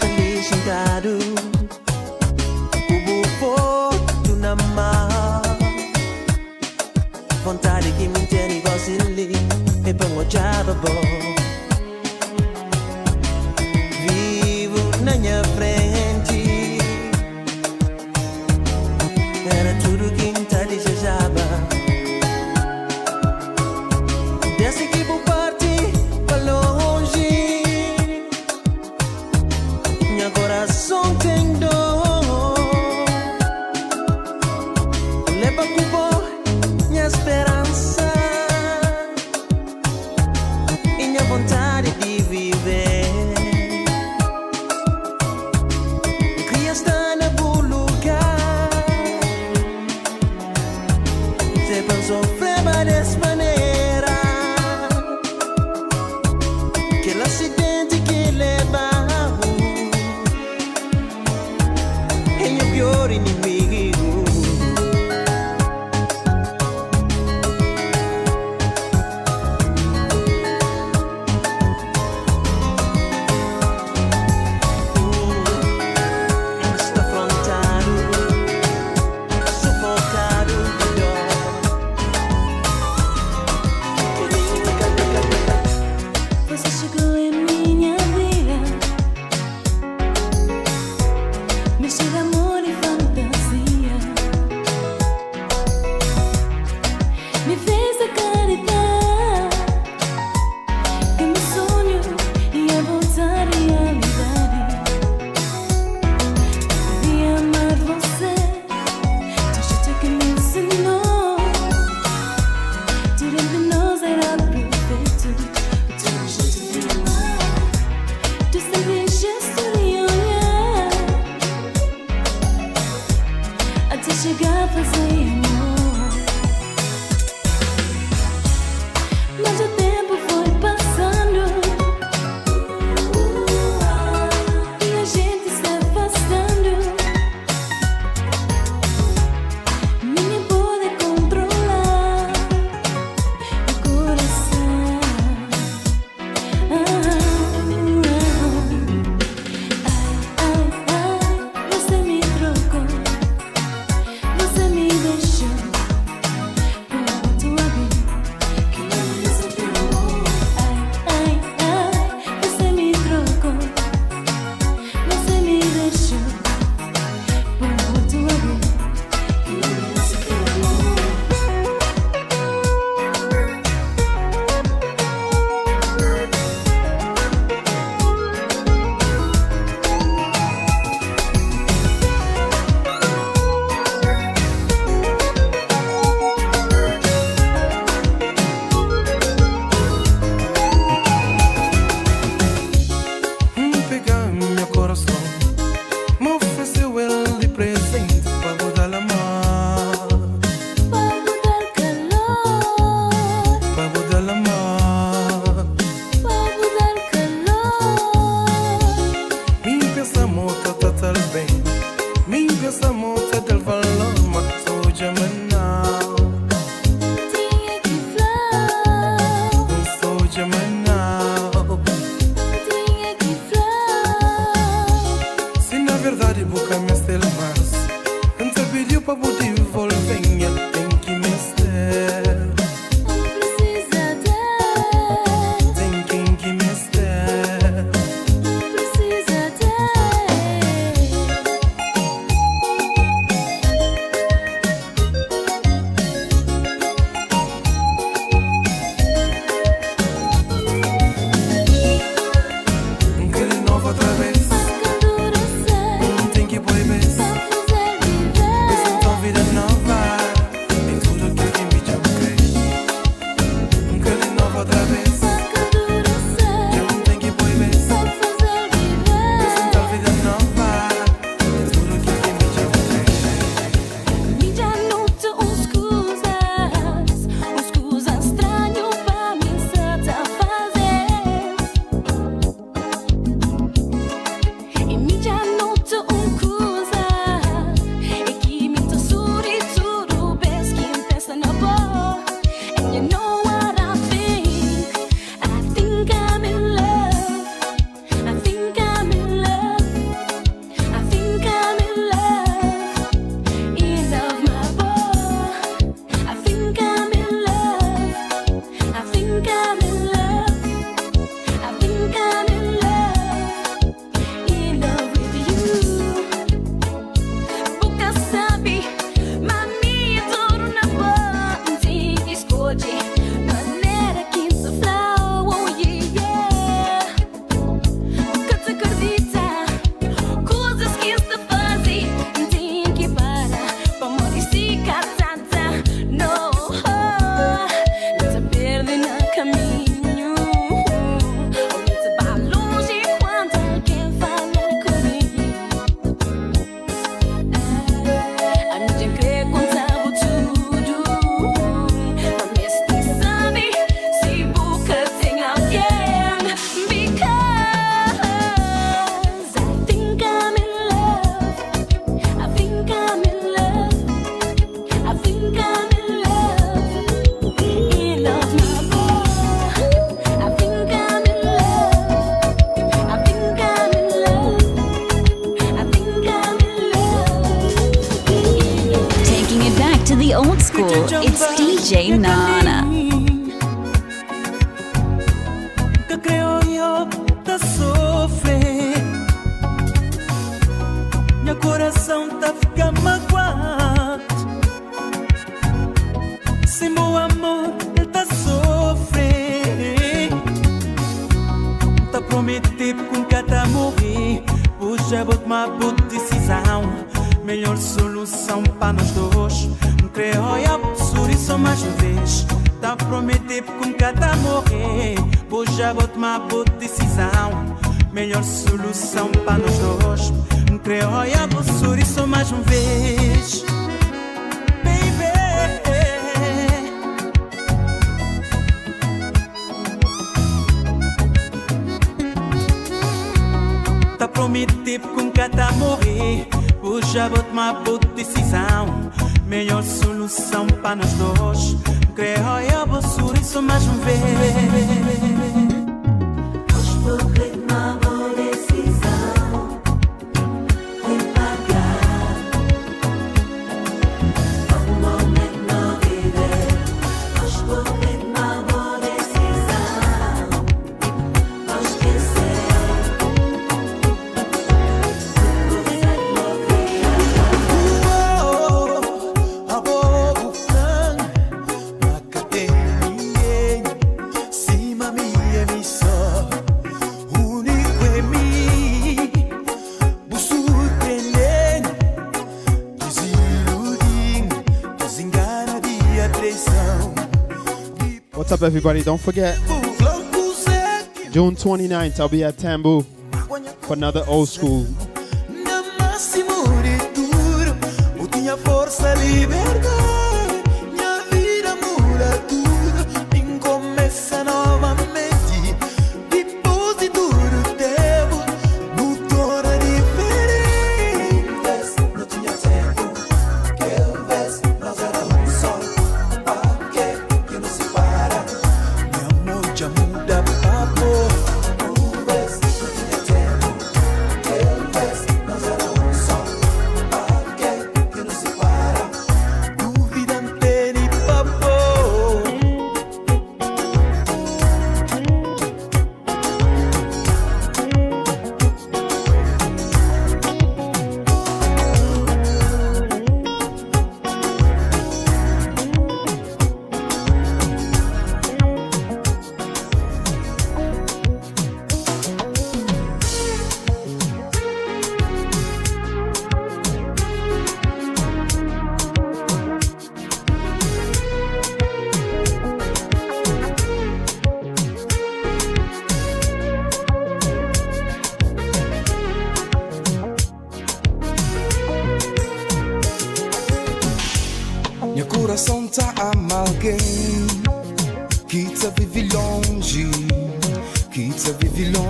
está ali sentado. O bufo na mão. Vontade que me tem igual se li. E põe o diabo bom. Vivo na minha frente. Era tudo que me desejava. Desde que vou partir pra longe, meu coração tem dor. Leva cubo minha esperança e minha vontade de viver. Queria estar no bom lugar. Se pensou sofrer dessa maneira, aquele acidente que levava é meu pior inimigo. Está afrontado, sufocado de dor. Você chegou em minha vida, mexeu de amor e fantasia, me fez acreditar que meu sonho ia voltar realidade. Queria amar você do jeito que me ensinou. Tudo entre nós era perfeito. Do jeito de amar, do simples gesto de olhar, até chegar a fazer amor. Mas o tempo foi passando e a gente se afastando. Ninguém pode controlar o coração. Você me trocou, você me deixou por tua vida. Que recebi amor. Você me trocou, você me deixou por tua vida. Que recebi amor. Pegar meu coração, me ofereceu ele de presente para mudar a mar, Para mudar calor, para mudar a mar. para mudar calor. Minha pensamento está tal bem, minha pensamento está valor, mas sou de Manau, Tinha que flor, sou de Manau. tinha que flor. Se na verdade boca me estela mais, antes pediu para poder volver, tem que me estar, Não precisa ter, tem quem que me estar. não precisa ter. Querer novo outra vez, Mas quando você tem que pôr vez. fazer viver, Então vida school, it's DJ Nana. Que creo yo tá sofrer. Meu coração tá ficando magoado. Sem meu amor, ele tá sofrer. Tá prometido que nunca tá morrer. Hoje já vou tomar boa decisão. Melhor solução para nós dois. Não creio, olha, sorri só mais uma vez. Tá prometido que nunca tá morrer. Hoje já vou tomar boa decisão. Melhor solução para nós dois. Não creio, olha, vou sorrir só mais uma vez. Tá prometido que nunca tá morrer. Hoje já vou tomar boa decisão. Melhor solução para nós dois. Creio, eu vou sorrir só mais uma vez. Hoje vou tomar boa decisão. Vem pagar um momento não viver. Hoje vou tomar boa decisão. Vou esquecer. What's up, everybody? Don't forget, June 29th, I'll be at Tambu for another old school. Meu coração tá ama alguém que te vive longe, que te vive longe.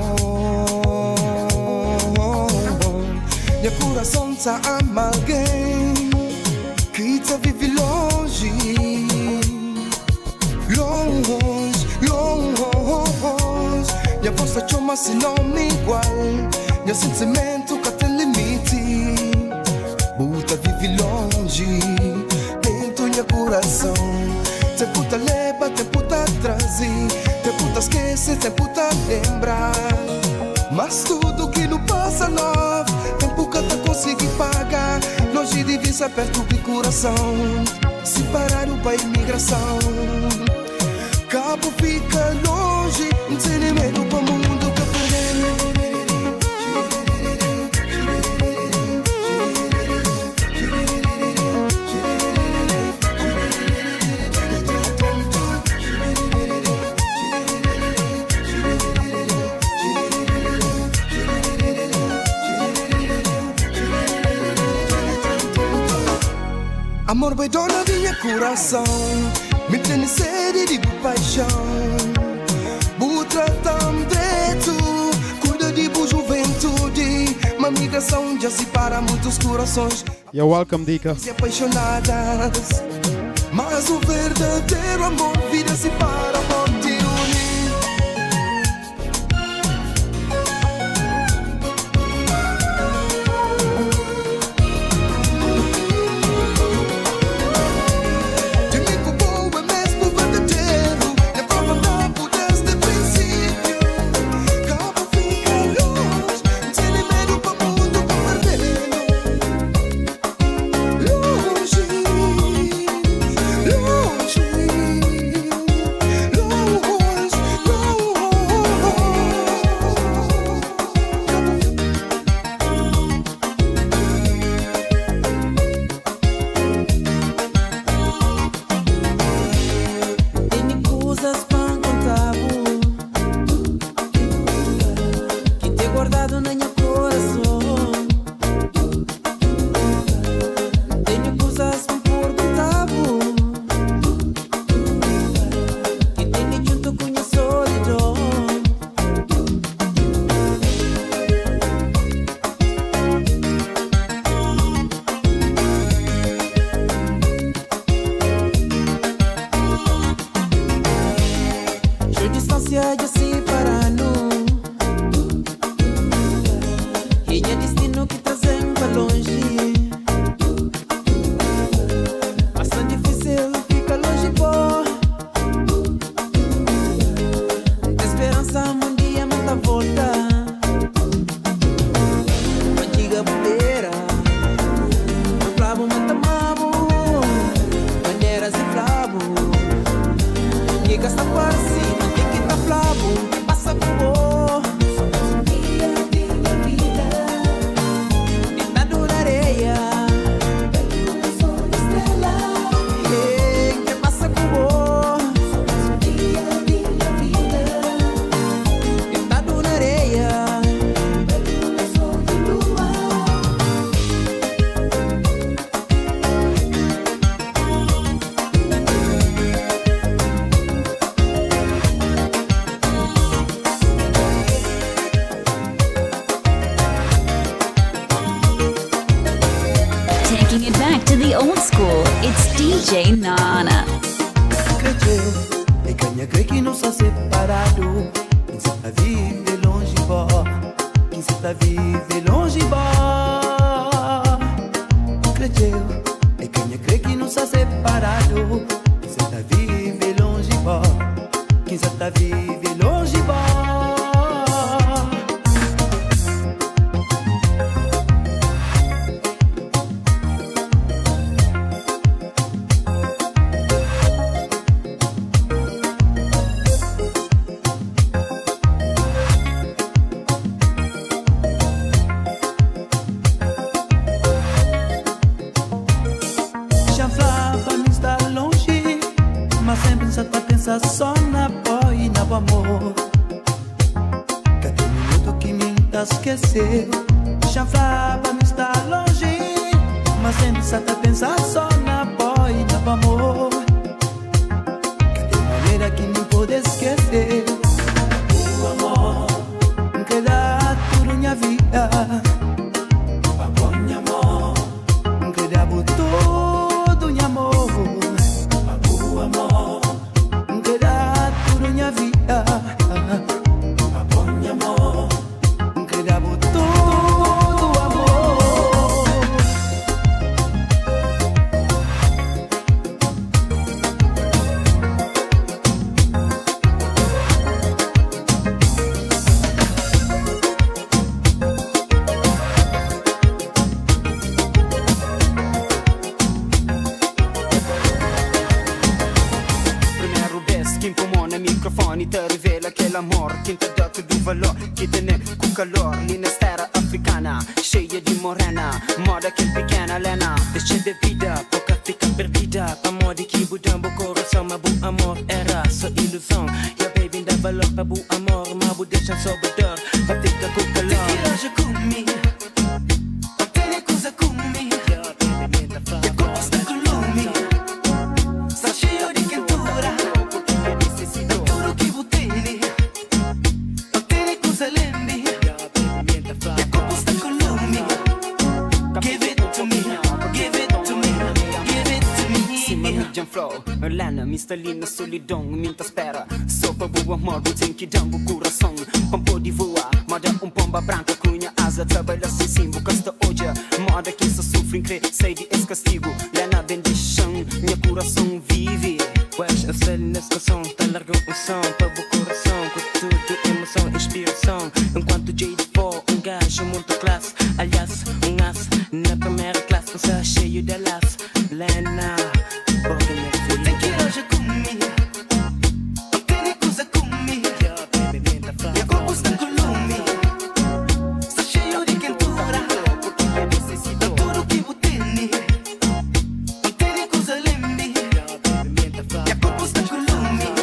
Meu coração tá ama alguém que te vive longe, longe, longe. Minha voz te chama se não me igual, meu sentimento que tem limite. Buta vive longe dentro do meu coração. Te puta leva, te puta trazer, te puta esquece, te puta lembrar. Mas tudo que não passa novo, tempo que te consegui pagar. Longe de vista, perto do coração. Separar o pai imigração. Cabo fica longe, não tem nem medo pro mundo que perder. Amor, vai dona de meu coração, me tem sede de paixão. Vou tratar direito, cuida de boa juventude. Uma migração já separa muitos corações. You're welcome, Dika. Apaixonadas, mas o verdadeiro amor vida separa, amor te une. Bringing it back to the old school. It's DJ Nana. E canha crê que não está separado. Quem se tá vive longe bó. Quem se tá vive longe bó. Creceu. E canha crê que não está separado. Quem se tá vive longe bó. Quem se tá vive longe bó. Só na boa e no amor. Cada minuto que me esqueceu. Chanflar pra me estar longe. Mas sempre só tá pensar só na boa e no amor. Cada maneira que me pode esquecer. O amor que dá tudo minha vida. Papo minha amor que dá todo minha amor. Papo amor minha vida, papo minha amor, que dá todo amor. Microfoni te rivela che l'amor che ti ha dato di valore, che te ne con calor, l'inestera africana, sceglie di morena, moda che pequena lena, decide vida, poca fica perdida, pa modi que budam bo coração, ma bu amor era só ilusão, ya baby dá valor pa bu amor, ma bu deixa só budor, pa fica com calor. Te quiero comigo, pa ter coisa comigo, ya como está comigo, sta cheio de quentura. Flow, Lana, Mr. Lina, solidão, minta espera. Só para o amor, vou ter que dar o coração. Pampo de voar, moda pomba branca, cunha asa, trabalha sem símbolo, casta hoje. Moda que só sofre, crê, sei de esse castigo. Lana, bendição, minha coração vive. Pois eu sei nessa canção, tá larga um som para o coração, com tudo, emoção, inspiração. Enquanto J4, gajo, muito classe. Aliás, as, na primeira classe, pensa cheio de laço. Lana. Tem que ir hoje comigo. Tem coisa comigo. Minha corpo está comigo. Está cheio de quentura. Tudo que eu tenho. Tem coisa lembre. Minha corpo está comigo.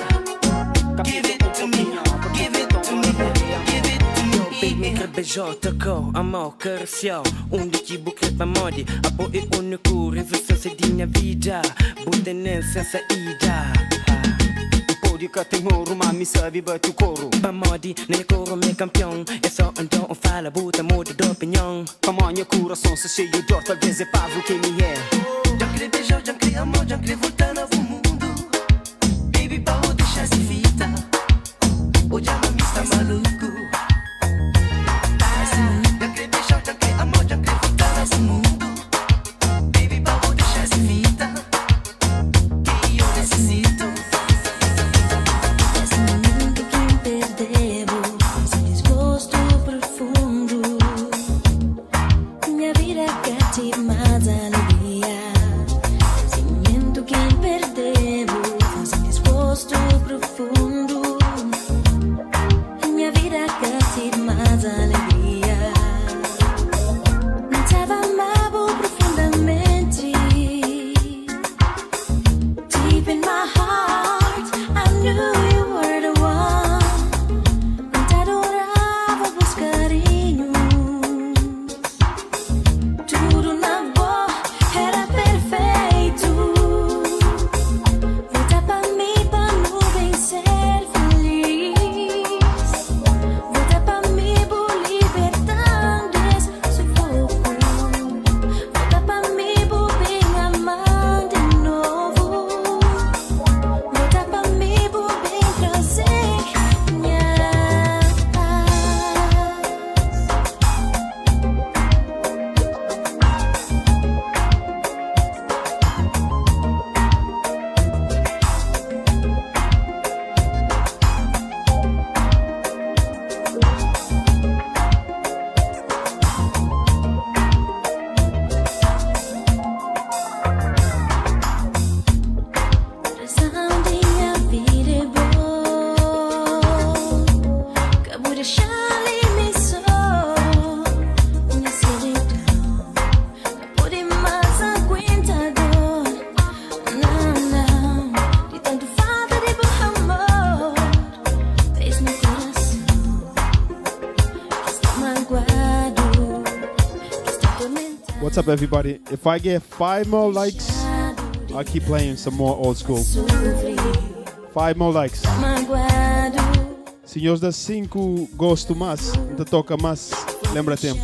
Give it to me. Give it to me. Give it to me. Baby, que beijou, tocou, amou, cariciou. Onde que buquet pra modi. Apoio único, revolução de minha vida. Buta nessa saída. Pode que tem ouro, mas me sabe bate o coro. Pra modi, nem coro, meu campeão. É só então fala, buta muda de opinião. Como minha coração se cheio de dor, talvez é pavo que me é. Já queria beijar, já queria amor, já queria voltar novo mundo. Baby, pra eu deixar essa fita. Hoje a mami está maluco. Já queria beijar, já queria amor, já queria voltar novo mundo. What's up, everybody? If I get 5 more likes, I'll keep playing some more old school. 5 more likes. Se nós dá 5 gosto mais, ainda toca mais, lembra tempo.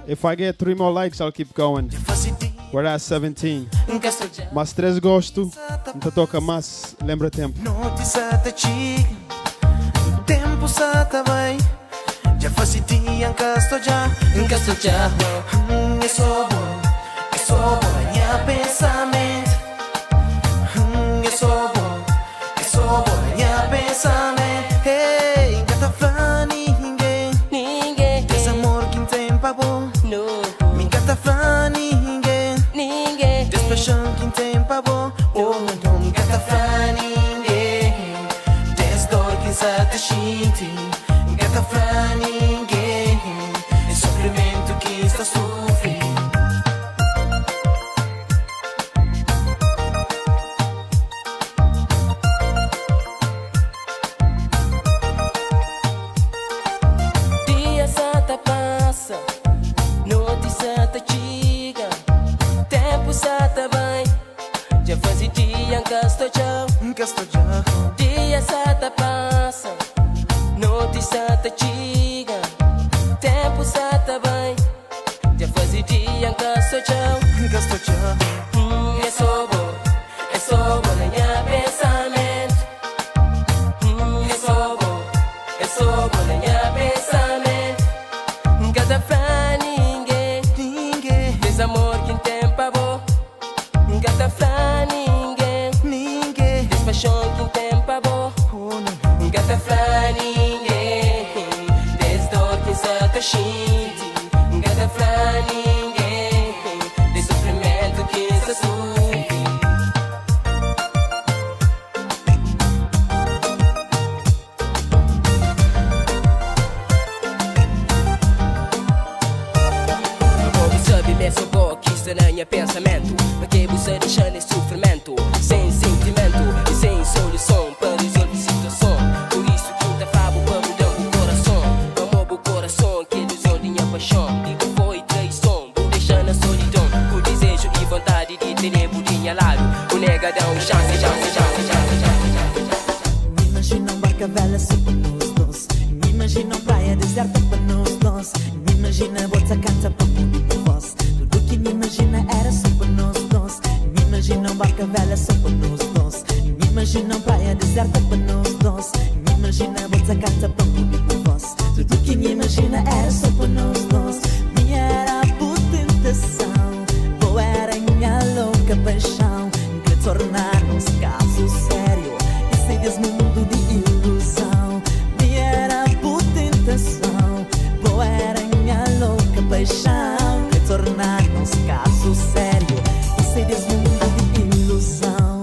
If I get 3 more likes, I'll keep going. We're at 17. Mas 3 gosto, então toca mais, lembra tempo. Notícia te chega, tempo só tá vai. Já faz dia em casto já. É só bom, minha pensamento. É só bom, minha pensamento. Hey, nunca tá falando ninguém. Desamor que tem pra bom. Nunca tá falando ninguém. Despaixão que tem pra bom. Nunca tá falando ninguém. Desdor que te sente. Nunca tá falando ninguém. É sofrimento que está sofrendo. Dia sata passa, notícia te chega, tempo sata vai. Já faz dia em casto já. Dia sata passa, notícia te chega, tempo sata vai. Já faz dia em casto já. É só bom na minha pensamento. É só bom na minha pensamento. Nunca tá falando ninguém. Desamor que tem pra bom. Nunca tá falando ninguém. Despaixão que tem pra bom. Nunca tá falando ninguém. Desdor que só tá sente. Nunca tá falando ninguém. De sofrimento que está sofrendo. Sabe mesmo bom que está na minha pensamento. Porque você deixa nesse sofrimento, sem sentimento e sem solução para resolver situação. Por isso que tá fabo para mudar o coração. Amor o coração que ilusão de minha paixão. Digo foi traição, vou deixar na solidão. O desejo e vontade de ter budinha lado. O negadão, chance. Me imagino barca velha só para nós dois. Me imagino praia deserta para nós dois. Me imagino bolsa canta para mim e voz. Tudo que me imagina era só para nós dois. Me imagino barca velha só para nós dois. Me imagino praia deserta para nós dois. Me imagino bolsa canta para mim e voz. Tudo que me imagina era só para nós dois. Minha era por tentação, ou era minha louca paixão que tornar-nos caso sério. Esse mesmo mundo de ilusão. Me era por tentação, ou era minha louca paixão que tornar-nos caso sério. Esse mesmo mundo de ilusão.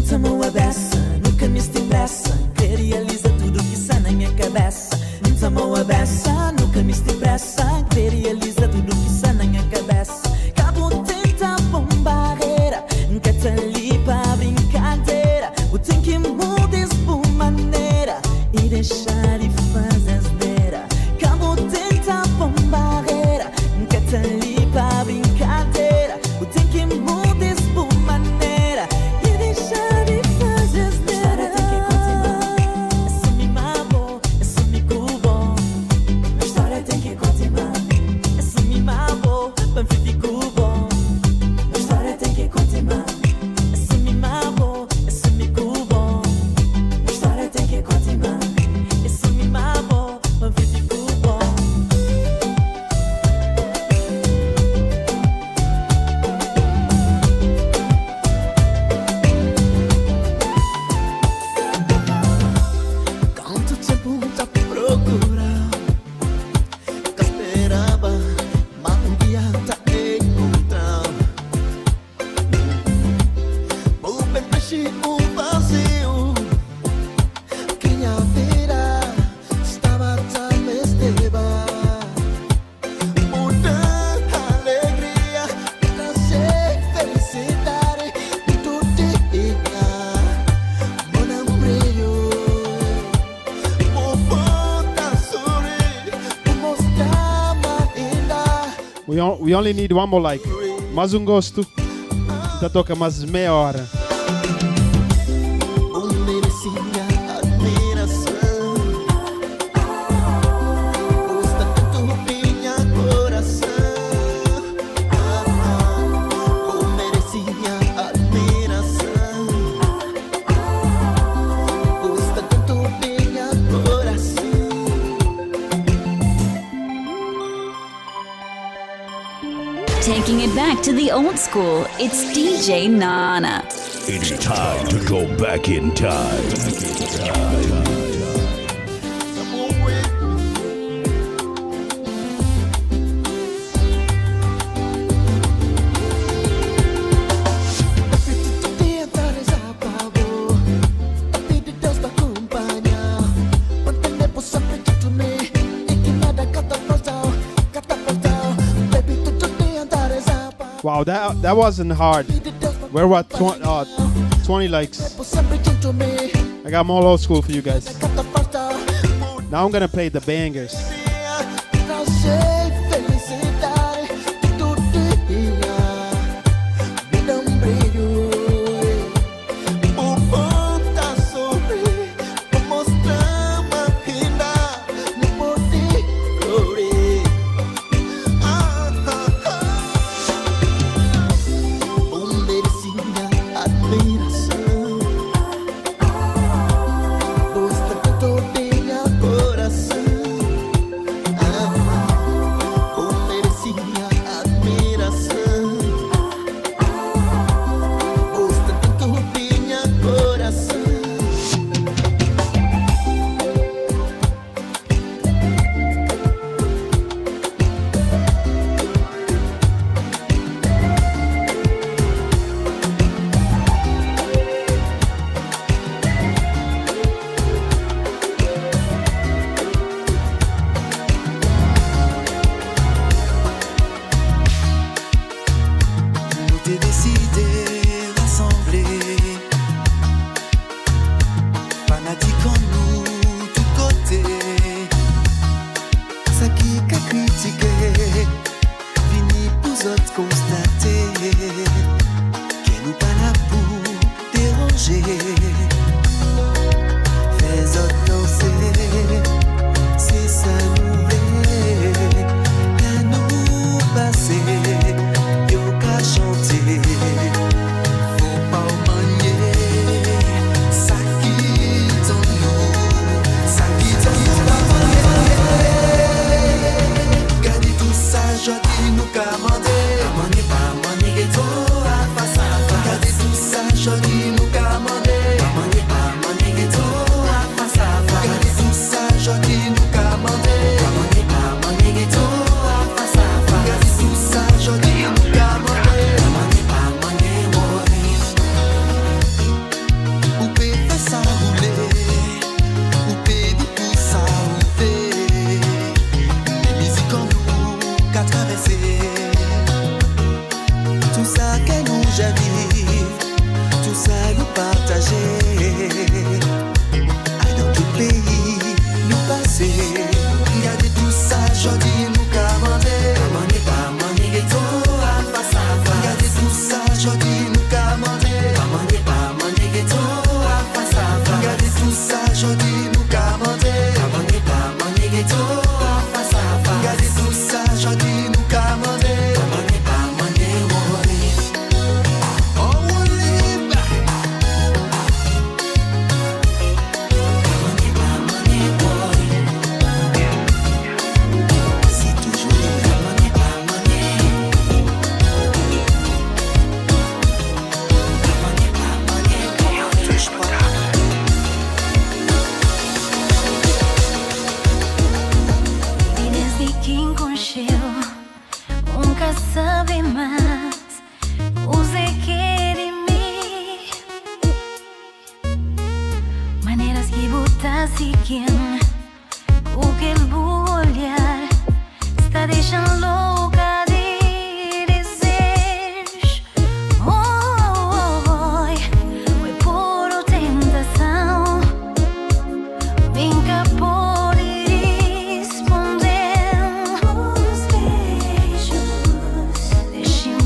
Tamo a beça, nunca me depressa, que realiza tudo que está na minha cabeça. Tamo a beça, nunca me depressa, que realiza tudo que está na minha cabeça. Cabo tenta pôr barreira, nunca tá ali pra brincadeira. O tem que mudar por maneira e deixar de fazer asneira. Cabo tenta pôr barreira, nunca tá ali pra brincadeira. O tem que mudar por maneira e deixar de fazer asneira. A história tem que continuar. É só me mabo, é só me cubo. A história tem que continuar. É só me mabo, pra viver cubo. A história tem que continuar. É só me mabo, é só me cubo. A história tem que continuar. É só me mabo, pra viver cubo. Quanto tempo tá procurando, que esperava, mas dia tá encontrando. Vou bem preencher o vazio que a vida estava a me levar. Por tanta alegria, trazer felicidade e tudo dia. Mon amour. We only need 1 more like. mais um gosto. Ainda toca mais meia hora. Taking it back to the old school, it's DJ Nana. It's time to go back in time. Wow, that wasn't hard. We're what 20 likes. I got more old school for you guys. Now I'm gonna play the bangers.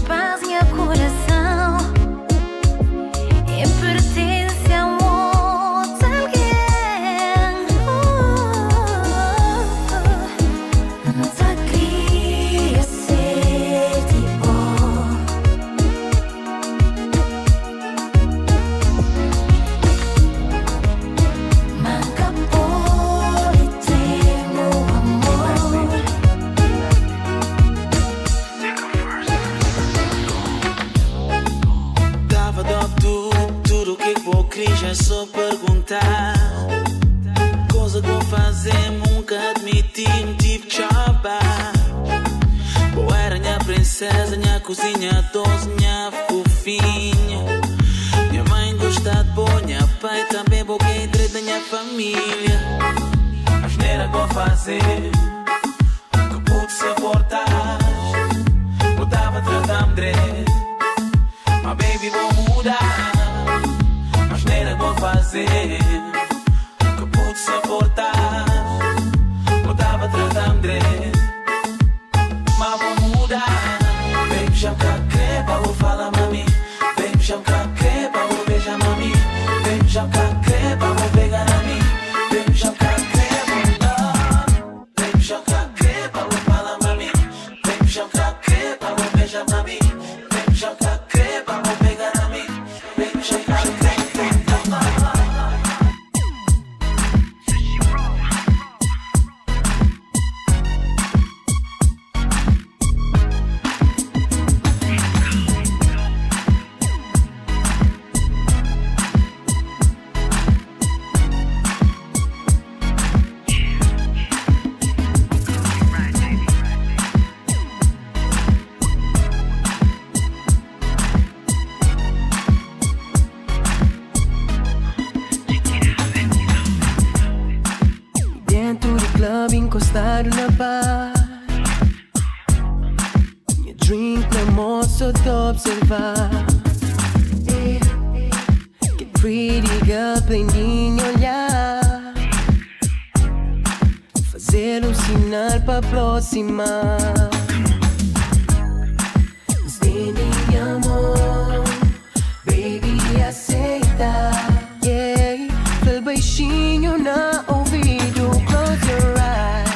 Paz voltar. Coisa que eu fazer, nunca admiti, tive chapa. Boa era minha princesa, minha cozinha doce, minha fofinha. Minha mãe gosta de boa, minha pai também boa, que entre da minha família. Mas não era que eu fazer, que pude suportar. Botava tratando direito, my baby vou mudar. Mas não era que eu fazer, que pude suportar. Botava tratando direito, mas vou mudar. Baby, já cá crepa, vou falar mami. Baby, já cá crepa, vou beijar mami. Baby, já cá crepa, vou pegar a mim. Baby, já cá crepa, baby, já cá crepa, vou falar mami. Baby, já cá crepa, vou beijar mami. Baby, já cá crepa, vou pegar a mim. Baby, já cá crepa. Encostado na bar, minha drink na moça te observar. Que pretty girl prendinho olhar, fazer sinal pra aproximar. Estende amor, baby aceita. Yeah, fala baixinho na ouvido, close your eyes.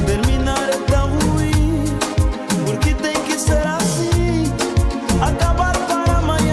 Terminar é tão ruim, porque tem que ser assim. Acabar para amanhã.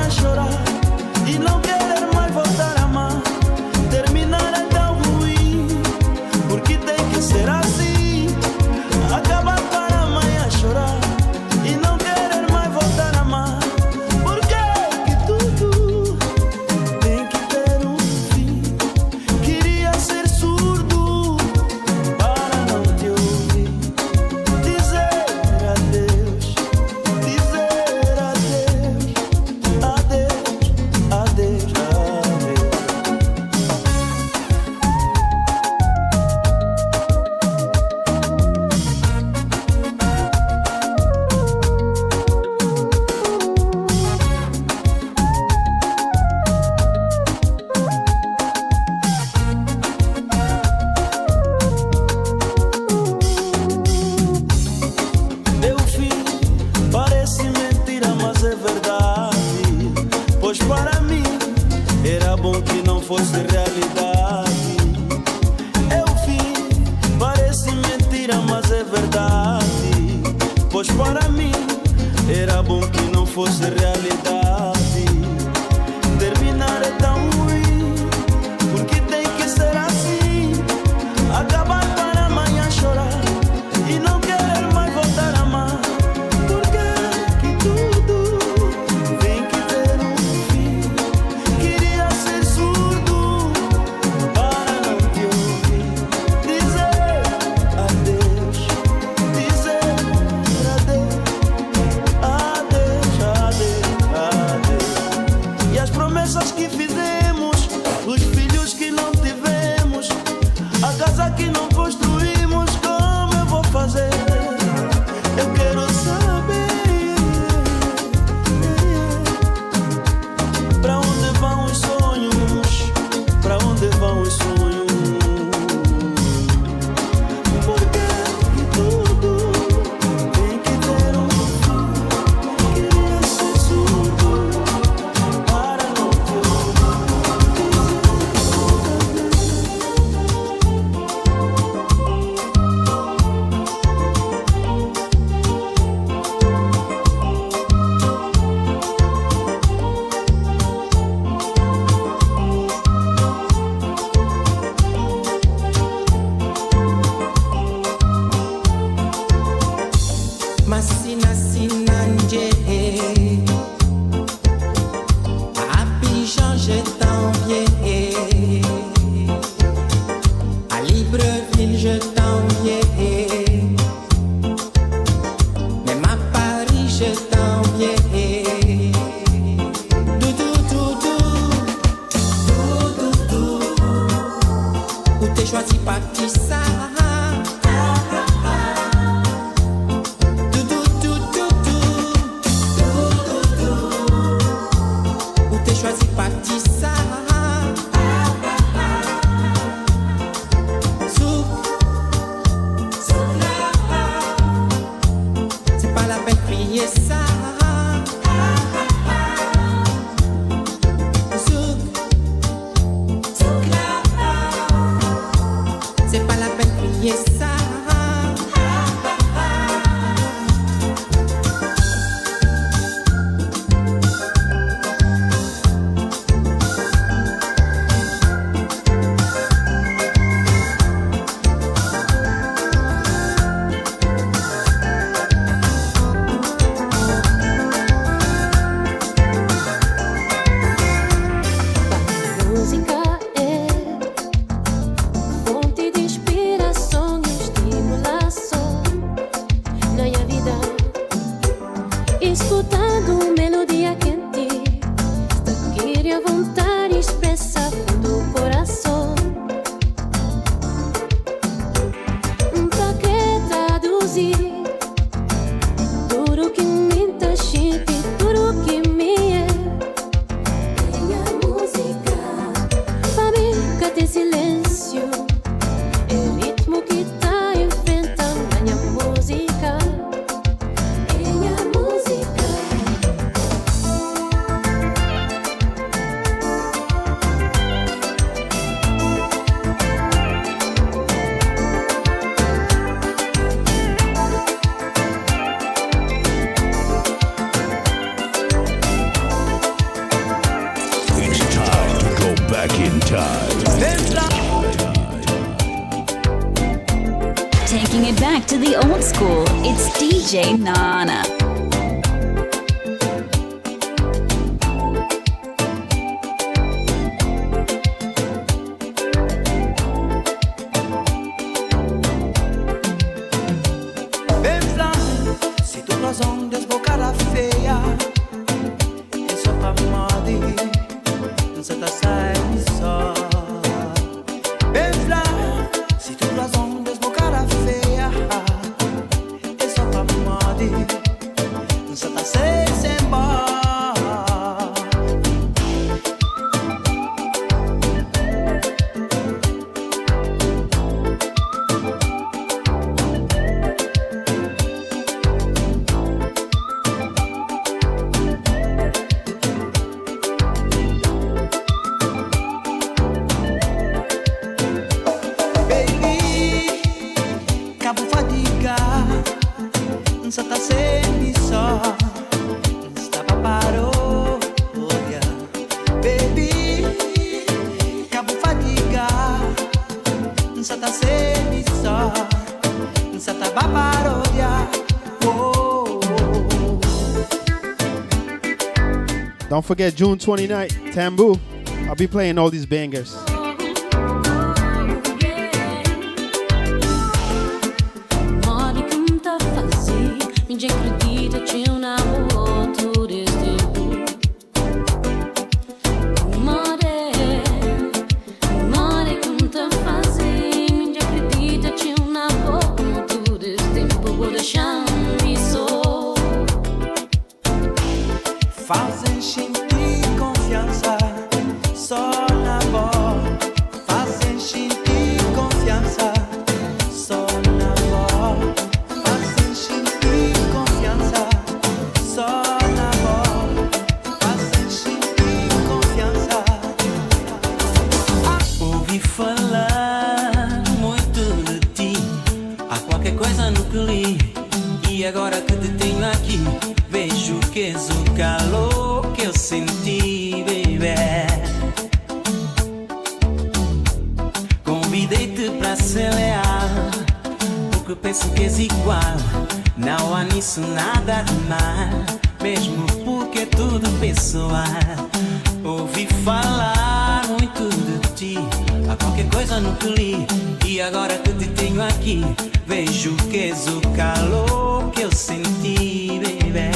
fosse realidade. Eu vi, parece mentira, mas é verdade. Pois para mim era bom que não fosse realidade. Terminar é tão ruim, porque tem que ser assim. Acabar para amanhã chorar e não querer mais voltar a amar. Porque que tudo tem que ter um fim. Queria ser surdo para não te ouvir. Dizer adeus, dizer adeus, adeus. E as promessas que fizemos, os filhos que não tivemos, a casa que não construímos, como eu vou fazer? Eu quero saber pra onde vão os sonhos, pra onde vão os sonhos. Porque tudo tem que ter um fim. Queria ser surdo para não te Masina sinanje, à Abidjan je t'enviais, à Libreville je t'enviais, même à Paris je t'enviais. Où t'es choisi par qui ça? Choisi par qui ça? C'est pas la peine de crier ça. C'est pas la peine de crier ça. Música é fonte de inspiração e estimulação na minha vida. Escutando melodia quente, está queria vontade expressa do coração. Pra que traduzir tudo que me tá gente, tudo que me é. Minha música fabrica silêncio, é o ritmo que tá enfrentando a minha música. Minha música. It's time to go back in time. Taking it back to the old school, it's DJ Nana. Vem lá, se tu razão desbocada feia, é só pra modi, não se tá saindo só. Vem lá, se tu razão desbocada feia, é só pra modi, não se tá saindo embora. baby, cabo fadiga, nsa ta semi só, nsa ta baparodia. Don't forget June 29th, Tambu. I'll be playing all these bangers. Ninguém acredita, tinha um namoro todo esse tempo. More como tá fazendo. Ninguém acredita, tinha um namoro todo esse tempo. Vou deixar-me só. Fazem sentir confiança, só na voz. Fazem sentir confiança, só na voz. Fazem sentir confiança, só na voz. Fazem sentir confiança. Ouvi falar muito de ti, há qualquer coisa no que li. E agora que te tenho aqui, vejo que és o calor que eu senti, baby. Convidei-te para ser leal, porque penso que és igual. Não há nisso nada de mal, mesmo porque é tudo pessoal. Ouvi falar muito de ti, há qualquer coisa no que li. E agora que te tenho aqui, vejo que és o calor que eu senti, baby.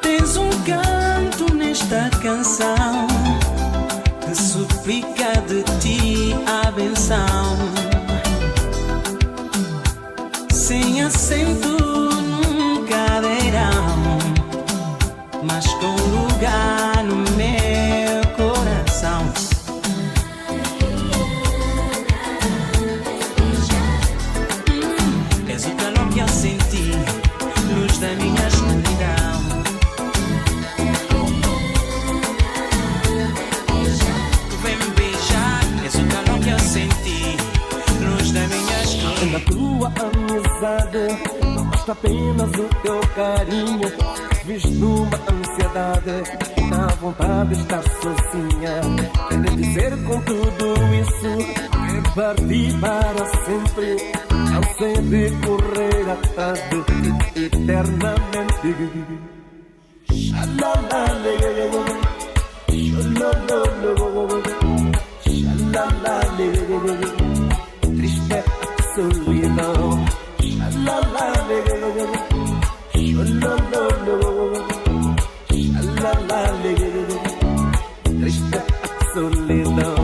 Tens um canto nesta canção que suplica de ti a benção, sem acento num cadeirão, mas com lugar no meu coração. És o calor que eu senti, luz da minha escuridão. Vem me beijar, és o calor que eu senti, luz da minha escuridão. Na tua amizade não basta apenas o teu carinho. Visto numa ansiedade, dá vontade de estar sozinha. Quero dizer com tudo isso que parti para sempre, não sei de correr atrás de ti eternamente. Shalalale, shalalale, shalalale, triste solidão. Shalalale, shalalale, triste solidão.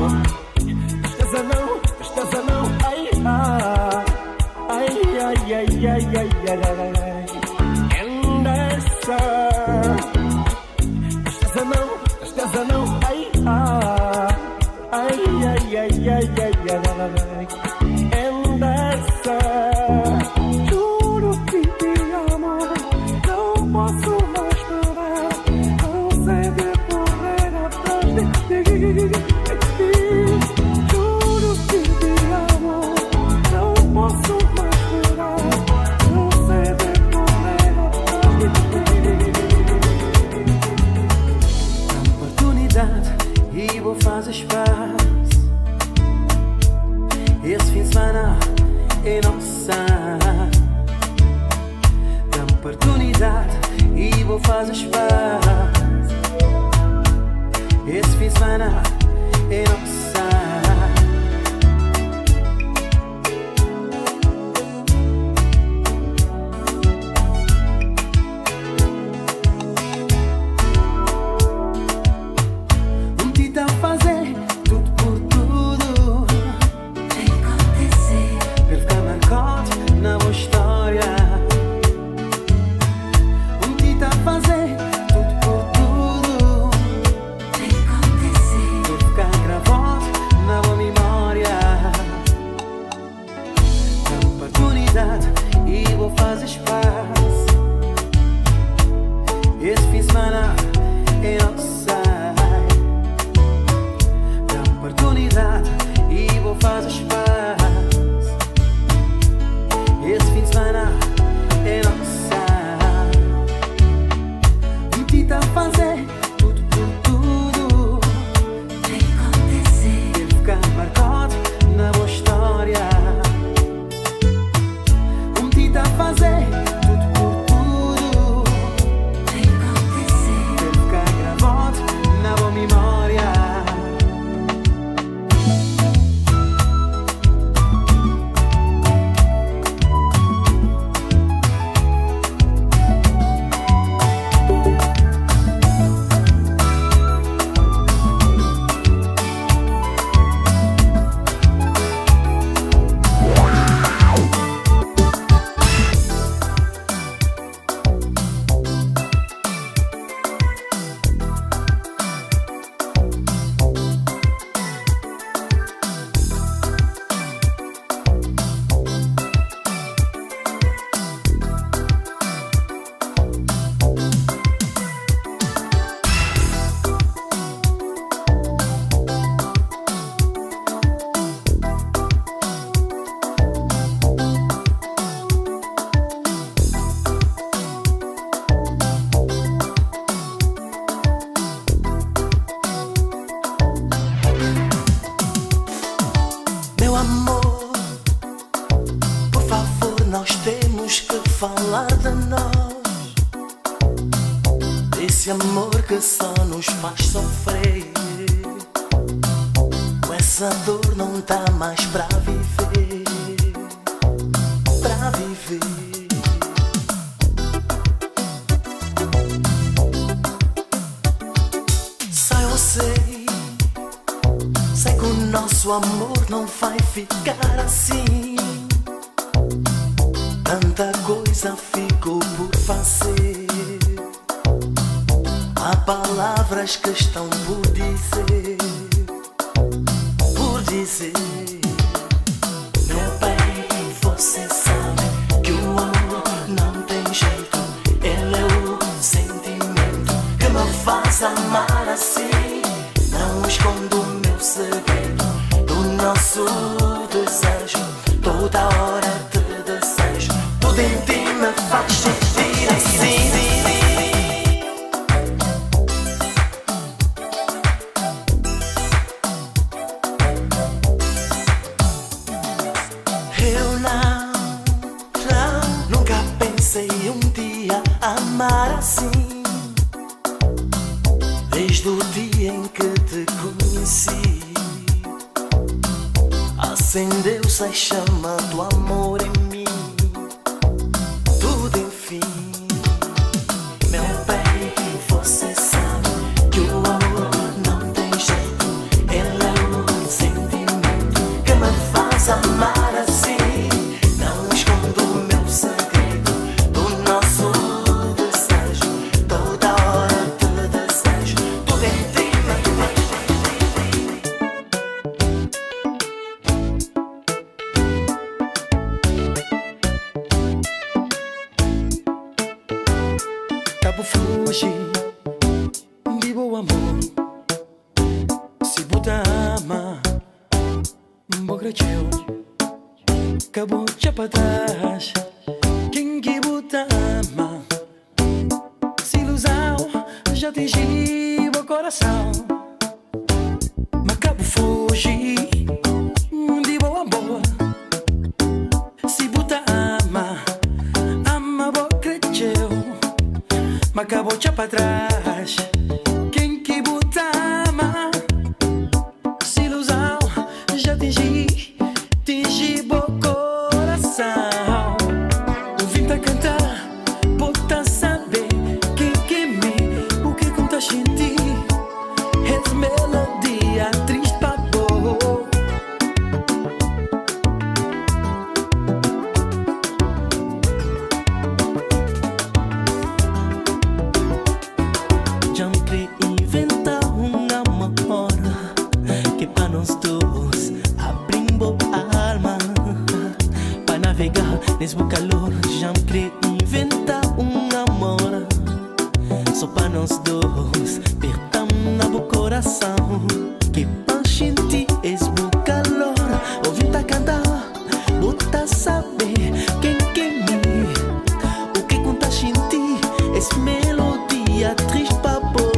Estás a não, ai, ai, ai, ai, ai, ai, ai, and essa. Estás a não, ai, ai, ai, ai, ai, ai, and essa. Juro que te amo, não posso mais esperar, não sei de correr atrás de ti. Juro que te amo, não posso mais esperar, não sei de correr atrás de ti. Dá-me oportunidade e vou fazer espaço. Esse fim de semana é nossa. Dá-me oportunidade e vou fazer espaço. Esse fim de semana é nossa. Meti-te a fazer tudo por tudo, tem que acontecer para ficar marcado na boa história. Meti-te a fazer esse amor que só nos faz sofrer. Com essa dor não dá mais pra viver. Pra viver. Só eu sei que o nosso amor não vai ficar assim. Tanta coisa ficou por fazer. Há palavras que estão por dizer. Por dizer. Meu bem, você sabe que o amor não tem jeito. Ele é o sentimento que me faz amar assim. Não escondo o meu segredo do nosso desejo. Toda hora te desejo. Tudo em ti me faz sentir assim. Eu nunca pensei um dia amar assim. Desde o dia em que te conheci, acendeu-se a chama do amor em mim. Tudo enfim. Meu bem, você sabe que o amor não tem jeito. Ele é o sentimento que me faz amar assim. Não escondo o meu segredo do nosso desejo. Toda hora te desejo. Tudo em ti me faz Cabo fugi, vivo amor. Se buta ama, mbogreceu. Cabo já pra trás. Quem que buta ama? Se ilusão já atingiu o coração. Mas cabo fugi, vivo amor. Se buta ama, ama mbogreceu. Mas acabou já pra trás. Quem que bota ama? Se ilusão já atingi o coração. O vim tá cantar, bota saber quem que me, o que conta sentir. Essa melodia triste pra pôr. Já me criei inventar amor que pra nós dois abrimos a alma pra navegar nesse calor. Já me criei inventar amor só pra nós dois apertamos o coração que pra sentir esse calor. Ouvi tá cantar, bota saber quem que me, o que conta sentir esse melodia triste pra pôr.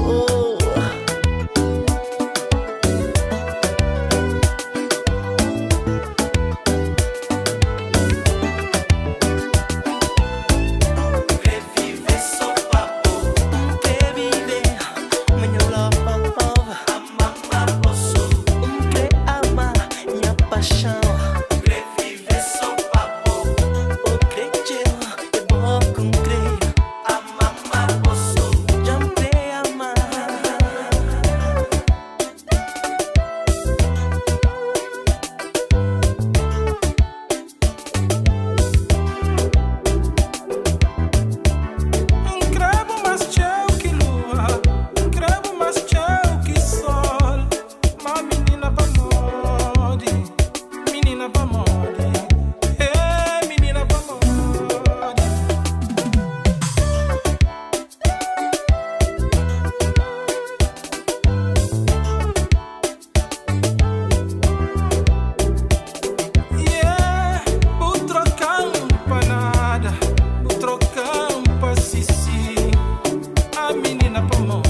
Reviver só pra pôr. Reviver, minha love. Amar posso. Amar minha paixão. Reviver só pra pôr. O creio é bom com creio. Amar posso. Já me creio amar. Increbo mais tchau que lua, increbo mais tchau que sol. Uma menina pra morde, menina pra morde, menina pra morde. Yeah, vou trocar pra nada, vou trocar pra sissi. A menina pra morde.